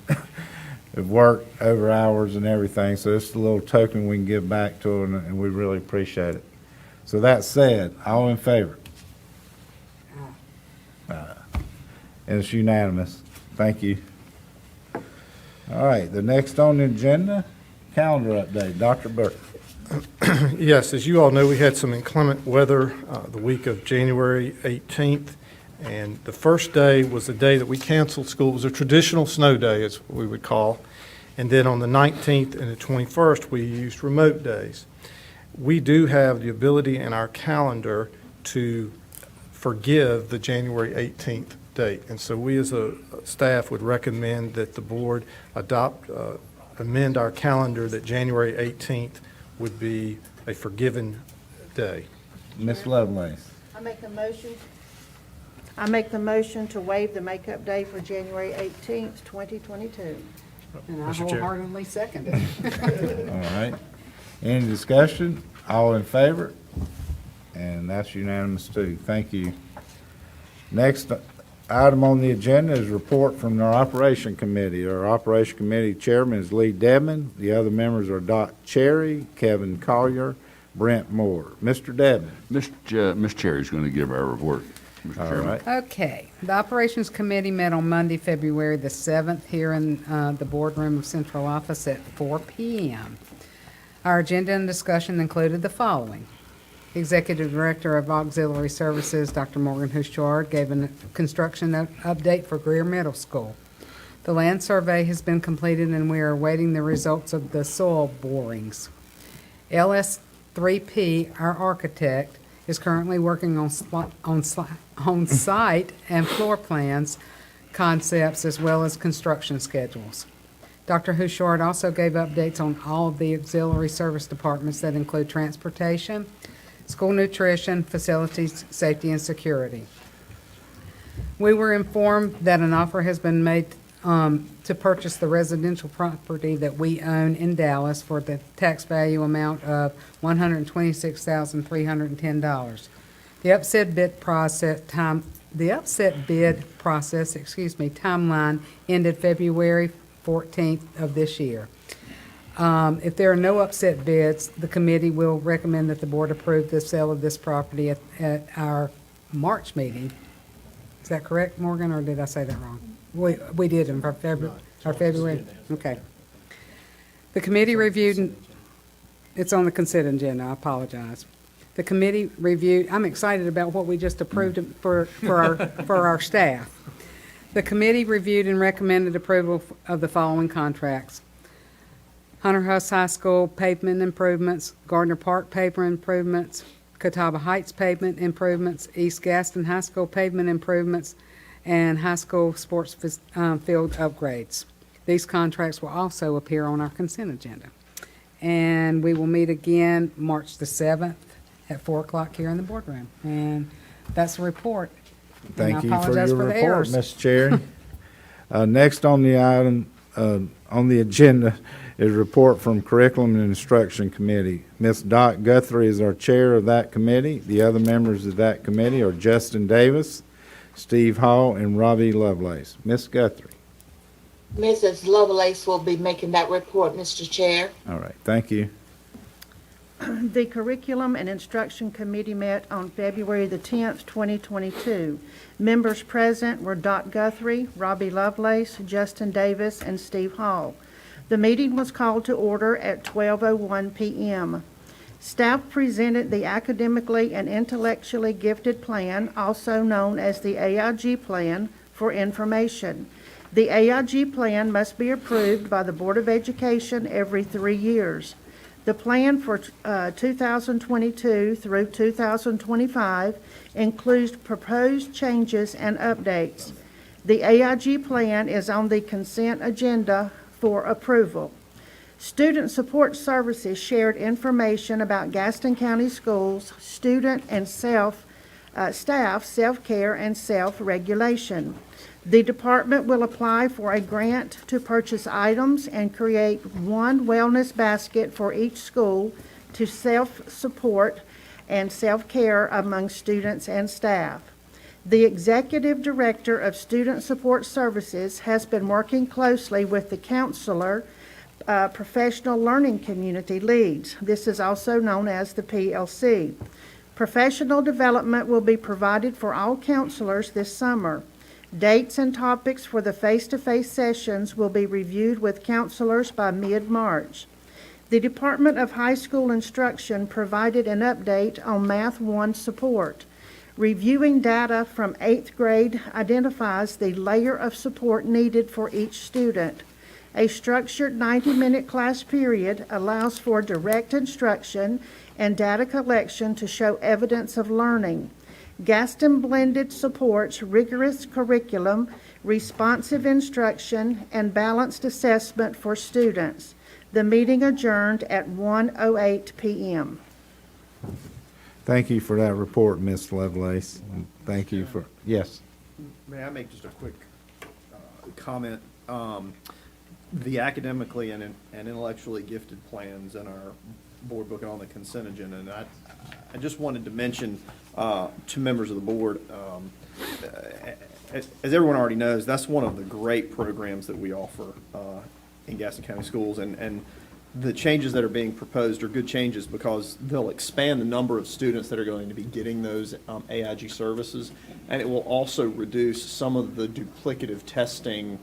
have worked over hours and everything, so it's a little token we can give back to them, and we really appreciate it. So that said, all in favor? And it's unanimous. Thank you. All right, the next on the agenda, calendar update. Dr. Burke. Yes, as you all know, we had some inclement weather the week of January 18th, and the first day was the day that we canceled school. It was a traditional snow day, as we would call, and then on the 19th and the 21st, we used remote days. We do have the ability in our calendar to forgive the January 18th date, and so we as a staff would recommend that the board amend our calendar that January 18th would be a forgiven day. Ms. Lovelace. I make the motion to waive the makeup day for January 18th, 2022. And I Mr. Chair. wholeheartedly second it. All right. Any discussion? All in favor? And that's unanimous too. Thank you. Next item on the agenda is report from our Operation Committee. Our Operation Committee Chairman is Lee Dedman. The other members are Dot Cherry, Kevin Collier, Brent Moore. Mr. Dedman. Ms. Cherry's going to give our report, Mr. All Chairman. right. Okay. The Operations Committee met on Monday, February the 7th, here in the boardroom of Central Office at 4 p.m. Our agenda and discussion included the following. Executive Director of Auxiliary Services, Dr. Morgan Huchard, gave a construction update for Greer Middle School. The land survey has been completed, and we are awaiting the results of the soil borings. LS3P, our architect, is currently working on site and floor plans, concepts, as well as construction schedules. Dr. Huchard also gave updates on all of the auxiliary service departments that include transportation, school nutrition, facilities, safety, and security. We were informed that an offer has been made to purchase the residential property that we own in Dallas for the tax value amount of $126,310. The upset bid process the upset bid process, timeline ended February 14th of this year. If there are no upset bids, the committee will recommend that the board approve the sale of this property at our March meeting. Is that correct, Morgan, or did I say that wrong? We did in February. Okay. The committee reviewed, it's on the consent agenda, I apologize. The committee reviewed, I'm excited about what we just approved for our staff. The committee reviewed and recommended approval of the following contracts: Hunter House High School pavement improvements, Gardner Park pavement improvements, Catawba Heights pavement improvements, East Gaston High School pavement improvements, and high school sports field upgrades. These contracts will also appear on our consent agenda. And we will meet again March the 7th at 4 o'clock here in the boardroom. And that's the report. Thank you And I for apologize your for the report, errors. Ms. Cherry. Next on the item, on the agenda is a report from Curriculum and Instruction Committee. Ms. Dot Guthrie is our chair of that committee. The other members of that committee are Justin Davis, Steve Hall, and Robbie Lovelace. Ms. Guthrie. Mrs. Lovelace will be making that report, Mr. Chair. All right, thank you. The Curriculum and Instruction Committee met on February the 10th, 2022. Members present were Dot Guthrie, Robbie Lovelace, Justin Davis, and Steve Hall. The meeting was called to order at 12:01 p.m. Staff presented the Academically and Intellectually Gifted Plan, also known as the AIG Plan, for information. The AIG Plan must be approved by the Board of Education every 3 years. The plan for 2022 through 2025 includes proposed changes and updates. The AIG plan is on the consent agenda for approval. Student Support Services shared information about Gaston County Schools, student and staff self-care and self-regulation. The department will apply for a grant to purchase items and create one wellness basket for each school to self-support and self-care among students and staff. The Executive Director of Student Support Services has been working closely with the counselor Professional Learning Community Leads. This is also known as the PLC. Professional development will be provided for all counselors this summer. Dates and topics for the face-to-face sessions will be reviewed with counselors by mid-March. The Department of High School Instruction provided an update on Math 1 support. Reviewing data from 8th grade identifies the layer of support needed for each student. A structured 90-minute class period allows for direct instruction and data collection to show evidence of learning. Gaston Blended supports rigorous curriculum, responsive instruction, and balanced assessment for students. The meeting adjourned at 1:08 p.m. Thank you for that report, Ms. Lovelace. And thank you for, yes. May I make just a quick comment? The academically and intellectually gifted plans in our board book and on the consent agenda, and I just wanted to mention to members of the board, as everyone already knows, that's one of the great programs that we offer in Gaston County Schools, and the changes that are being proposed are good changes because they'll expand the number of students that are going to be getting those AIG services, and it will also reduce some of the duplicative testing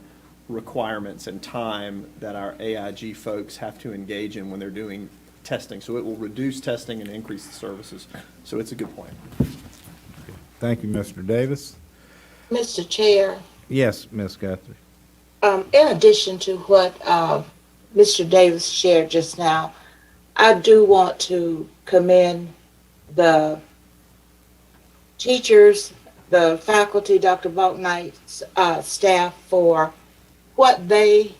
requirements and time that our AIG folks have to engage in when they're doing testing. So it will reduce testing and increase the services. So it's a good plan. Thank you, Mr. Davis. Mr. Chair, Yes, Ms. Guthrie. in addition to what Mr. Davis shared just now, I do want to commend the teachers, the faculty, Dr. Balknight's staff for what they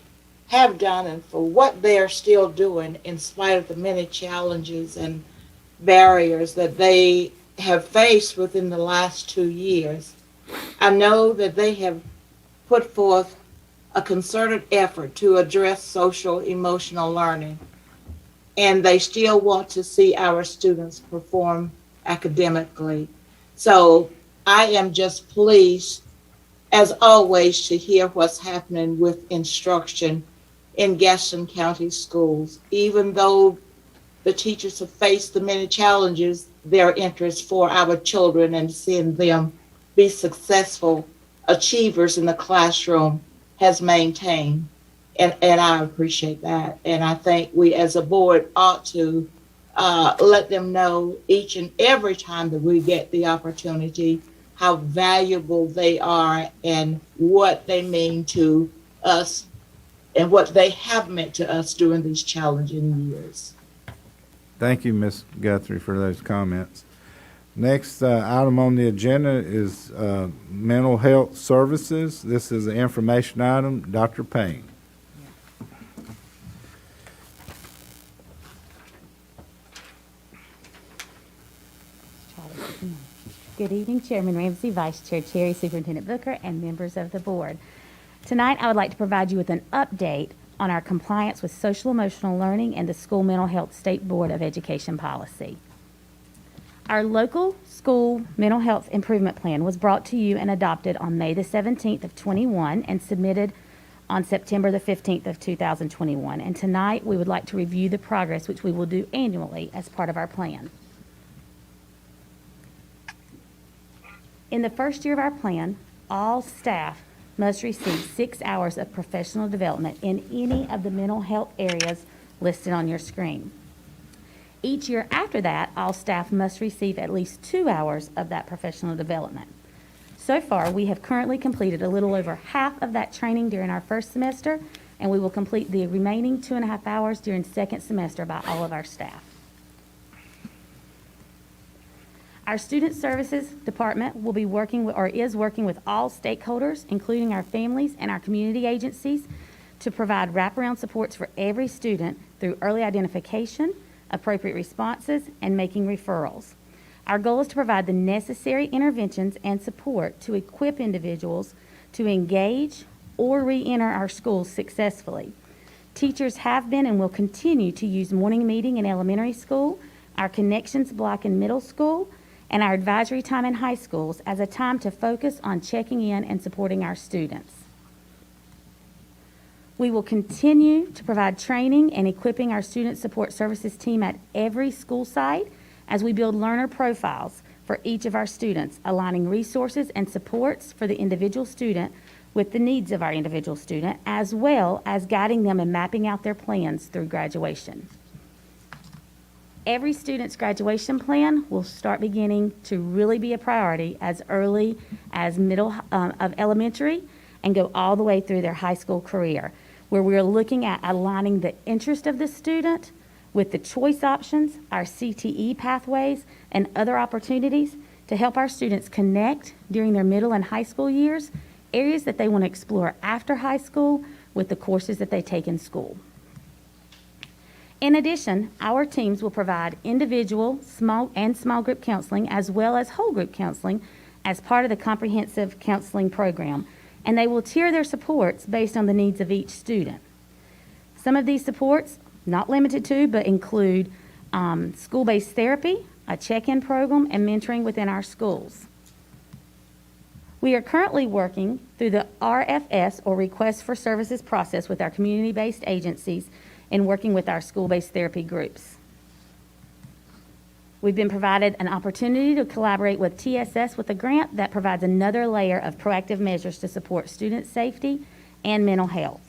have done and for what they are still doing in spite of the many challenges and barriers that they have faced within the last 2 years. I know that they have put forth a concerted effort to address social emotional learning, and they still want to see our students perform academically. So I am just pleased, as always, to hear what's happening with instruction in Gaston County schools. Even though the teachers have faced the many challenges, their interest for our children and seeing them be successful achievers in the classroom has maintained. And I appreciate that. And I think we as a board ought to let them know each and every time that we get the opportunity how valuable they are and what they mean to us and what they have meant to us during these challenging years. Thank you, Ms. Guthrie, for those comments. Next item on the agenda is mental health services. This is an information item. Dr. Payne. Good evening, Chairman Ramsey, Vice Chair Cherry, Superintendent Booker, and members of the board. Tonight, I would like to provide you with an update on our compliance with social emotional learning and the School Mental Health State Board of Education policy. Our local school mental health improvement plan was brought to you and adopted on May the 17th of 21 and submitted on September the 15th of 2021. And tonight, we would like to review the progress, which we will do annually as part of our plan. In the first year of our plan, all staff must receive 6 hours of professional development in any of the mental health areas listed on your screen. Each year after that, all staff must receive at least 2 hours of that professional development. So far, we have currently completed a little over half of that training during our first semester, and we will complete the remaining 2.5 hours during second semester by all of our staff. Our Student Services Department will be working with, or is working with all stakeholders, including our families and our community agencies, to provide wraparound supports for every student through early identification, appropriate responses, and making referrals. Our goal is to provide the necessary interventions and support to equip individuals to engage or re-enter our schools successfully. Teachers have been and will continue to use morning meeting in elementary school, our connections block in middle school, and our advisory time in high schools as a time to focus on checking in and supporting our students. We will continue to provide training and equipping our student support services team at every school site as we build learner profiles for each of our students, aligning resources and supports for the individual student with the needs of our individual student, as well as guiding them and mapping out their plans through graduation. Every student's graduation plan will start beginning to really be a priority as early as middle of elementary and go all the way through their high school career, where we're looking at aligning the interest of the student with the choice options, our CTE pathways, and other opportunities to help our students connect during their middle and high school years, areas that they want to explore after high school with the courses that they take in school. In addition, our teams will provide individual, small group counseling as well as whole group counseling as part of the comprehensive counseling program, and they will tier their supports based on the needs of each student. Some of these supports, not limited to, but include school-based therapy, a check-in program, and mentoring within our schools. We are currently working through the RFS, or Request for Services process, with our community-based agencies in working with our school-based therapy groups. We've been provided an opportunity to collaborate with TSS with a grant that provides another layer of proactive measures to support student safety and mental health.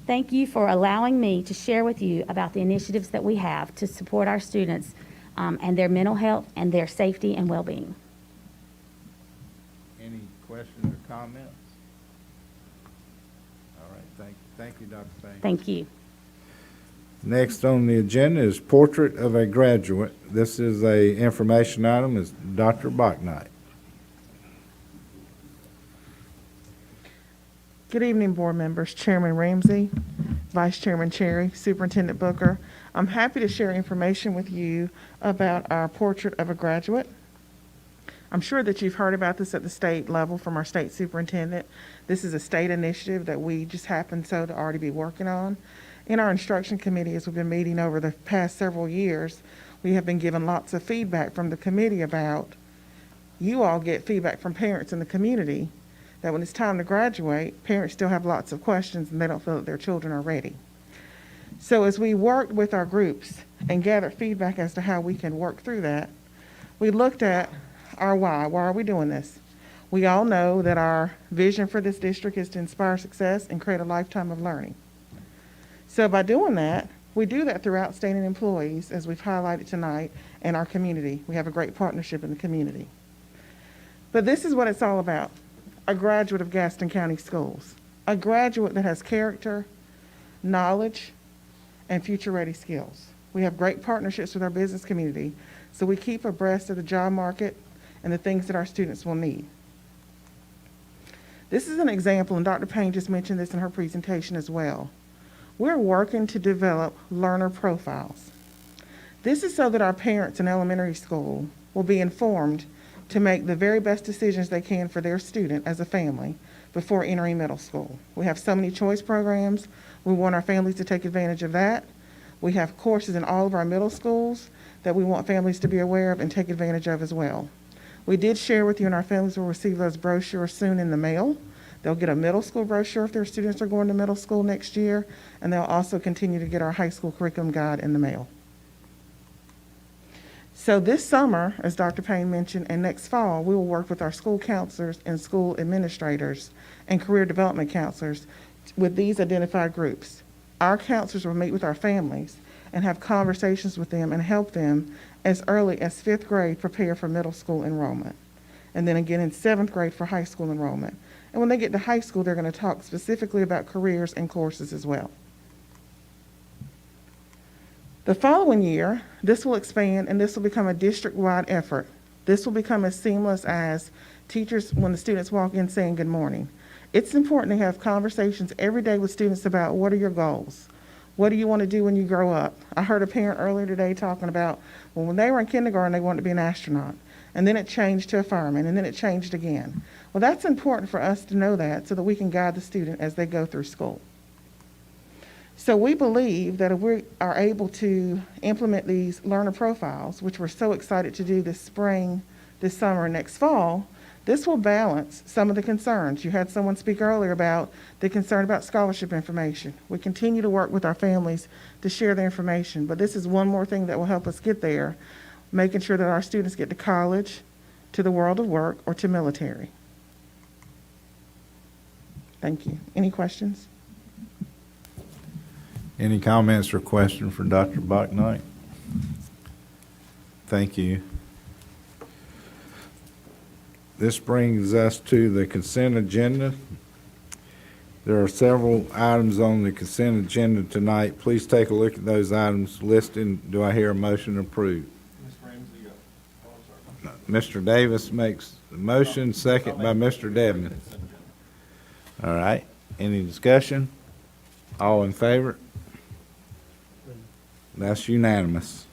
Thank you for allowing me to share with you about the initiatives that we have to support our students and their mental health and their safety and well-being. Any questions or comments? All right, thank you, Dr. Payne. Thank you. Next on the agenda is Portrait of a Graduate. This is a information item. Is Dr. Bachnight. Good evening, board members, Chairman Ramsey, Vice Chairman Cherry, Superintendent Booker. I'm happy to share information with you about our Portrait of a Graduate. I'm sure that you've heard about this at the state level from our state superintendent. This is a state initiative that we just happen to already be working on. In our instruction committee, as we've been meeting over the past several years, we have been given lots of feedback from the committee about you all get feedback from parents in the community that when it's time to graduate, parents still have lots of questions and they don't feel that their children are ready. So as we worked with our groups and gathered feedback as to how we can work through that, we looked at our why. Why are we doing this? We all know that our vision for this district is to inspire success and create a lifetime of learning. So by doing that, we do that through outstanding employees, as we've highlighted tonight, and our community. We have a great partnership in the community. But this is what it's all about: a graduate of Gaston County Schools, a graduate that has character, knowledge, and future-ready skills. We have great partnerships with our business community, so we keep abreast of the job market and the things that our students will need. This is an example, and Dr. Payne just mentioned this in her presentation as well. We're working to develop learner profiles. This is so that our parents in elementary school will be informed to make the very best decisions they can for their student as a family before entering middle school. We have so many choice programs. We want our families to take advantage of that. We have courses in all of our middle schools that we want families to be aware of and take advantage of as well. We did share with you, and our families will receive those brochures soon in the mail. They'll get a middle school brochure if their students are going to middle school next year, and they'll also continue to get our high school curriculum guide in the mail. So this summer, as Dr. Payne mentioned, and next fall, we will work with our school counselors and school administrators and career development counselors with these identified groups. Our counselors will meet with our families and have conversations with them and help them as early as 5th grade prepare for middle school enrollment. And then again in 7th grade for high school enrollment. And when they get to high school, they're going to talk specifically about careers and courses as well. The following year, this will expand and this will become a district-wide effort. This will become as seamless as teachers, when the students walk in, saying good morning. It's important to have conversations every day with students about what are your goals? What do you want to do when you grow up? I heard a parent earlier today talking about, well, when they were in kindergarten, they wanted to be an astronaut. And then it changed to a fireman, and then it changed again. Well, that's important for us to know that so that we can guide the student as they go through school. So we believe that if we are able to implement these learner profiles, which we're so excited to do this spring, this summer, and next fall, this will balance some of the concerns. You had someone speak earlier about the concern about scholarship information. We continue to work with our families to share the information, but this is one more thing that will help us get there, making sure that our students get to college, to the world of work, or to military. Thank you. Any questions? Any comments or questions for Dr. Bachnight? Thank you. This brings us to the consent agenda. There are several items on the consent agenda tonight. Please take a look at those items listed. Do I hear a motion to approve? Mr. Davis makes the motion, second by Mr. Dedman. All right. Any discussion? All in favor? That's unanimous.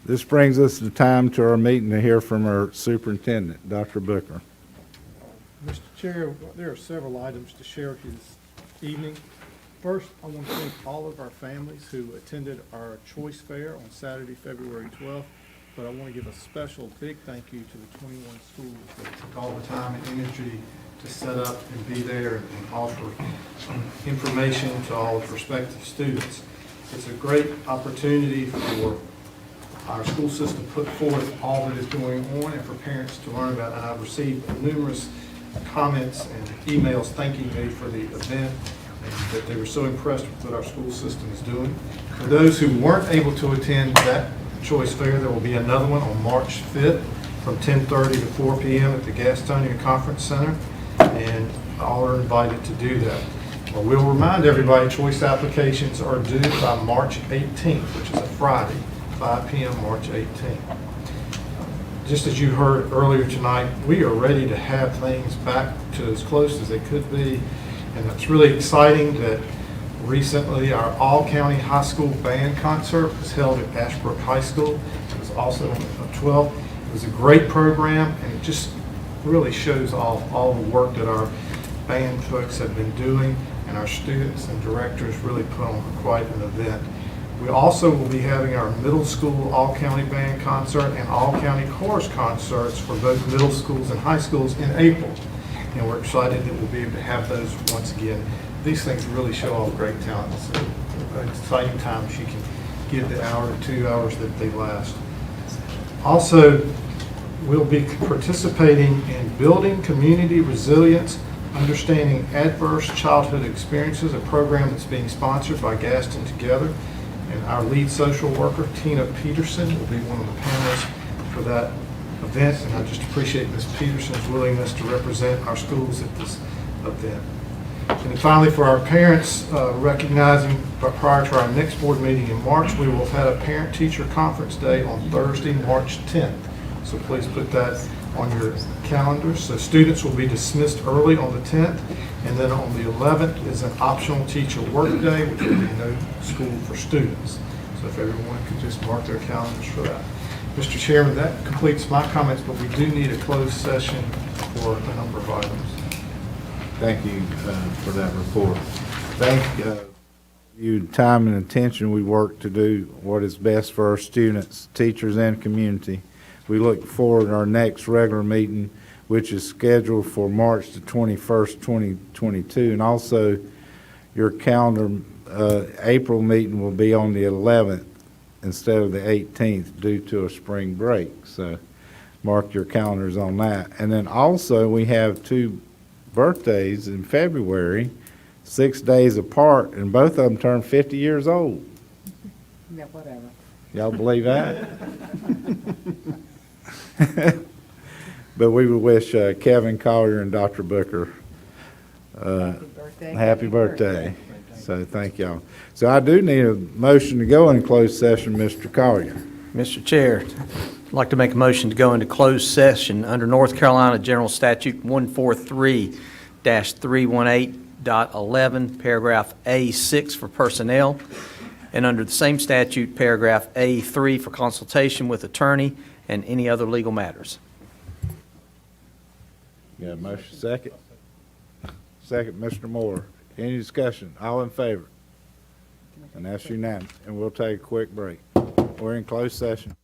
This brings us the time to our meeting to hear from our superintendent, Dr. Booker. Mr. Chair, there are several items to share with you this evening. First, I want to thank all of our families who attended our choice fair on Saturday, February 12th. But I want to give a special big thank you to the 21 schools that took all the time and energy to set up and be there and offer information to all the prospective students. It's a great opportunity for our school system to put forth all that is going on and for parents to learn about. And I've received numerous comments and emails thanking me for the event and that they were so impressed with what our school system is doing. For those who weren't able to attend that choice fair, there will be another one on March 5th from 10:30 to 4 p.m. at the Gastonia Conference Center, and all are invited to do that. Well, we'll remind everybody choice applications are due by March 18th, which is a Friday, 5 p.m. March 18th. Just as you heard earlier tonight, we are ready to have things back to as close as they could be, and it's really exciting that recently our all-county high school band concert was held at Ashbrook High School. It was also on the 12th. It was a great program, and it just really shows all the work that our band folks have been doing, and our students and directors really put on quite an event. We also will be having our middle school all-county band concert and all-county chorus concerts for both middle schools and high schools in April. And we're excited that we'll be able to have those once again. These things really show off great talent. It's an exciting time if you can give the hour to 2 hours that they last. Also, we'll be participating in Building Community Resilience, Understanding Adverse Childhood Experiences, a program that's being sponsored by Gaston Together. And our lead social worker, Tina Peterson, will be one of the panelists for that event. And I just appreciate Ms. Peterson's willingness to represent our schools at this event. And then finally, for our parents, recognizing prior to our next board meeting in March, we will have a parent-teacher conference day on Thursday, March 10th. So please put that on your calendars. So students will be dismissed early on the 10th, and then on the 11th is an optional teacher work day, which will be no school for students. So if everyone could just mark their calendars for that. Mr. Chairman, that completes my comments, but we do need a closed session for a number of items. Thank you for that report. Thank you, time and attention. We work to do what is best for our students, teachers, and community. We look forward to our next regular meeting, which is scheduled for March the 21st, 2022. And also, your calendar, April meeting will be on the 11th instead of the 18th due to a spring break. So mark your calendars on that. And then also, we have two birthdays in February, 6 days apart, and both of them turned 50 years old. Yeah, whatever. Y'all believe that? But we would wish Kevin Collier and Dr. Booker happy birthday. So thank y'all. So I do need a motion to go in closed session, Mr. Collier. Mr. Chair, I'd like to make a motion to go into closed session under North Carolina General Statute 143-318.11, paragraph A6 for personnel, and under the same statute, paragraph A3 for consultation with attorney and any other legal matters. Got a motion, second? Second, Mr. Moore. Any discussion? All in favor? And that's unanimous. And we'll take a quick break. We're in closed session.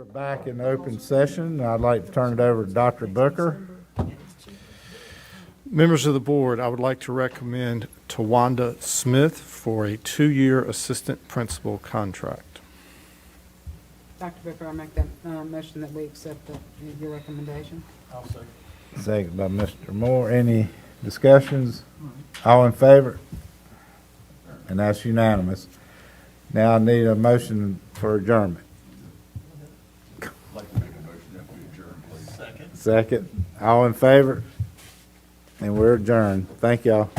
We're back in open session. I'd like to turn it over to Dr. Booker. Members of the board, I would like to recommend Tawanda Smith for a 2-year assistant principal contract. Dr. Booker, I make that motion that we accept your recommendation. I'll second. Second by Mr. Moore. Any discussions? All in favor? And that's unanimous. Now I need a motion for adjournment. I'd like to make a motion that we adjourn, please. Second. All in favor? And we're adjourned. Thank y'all.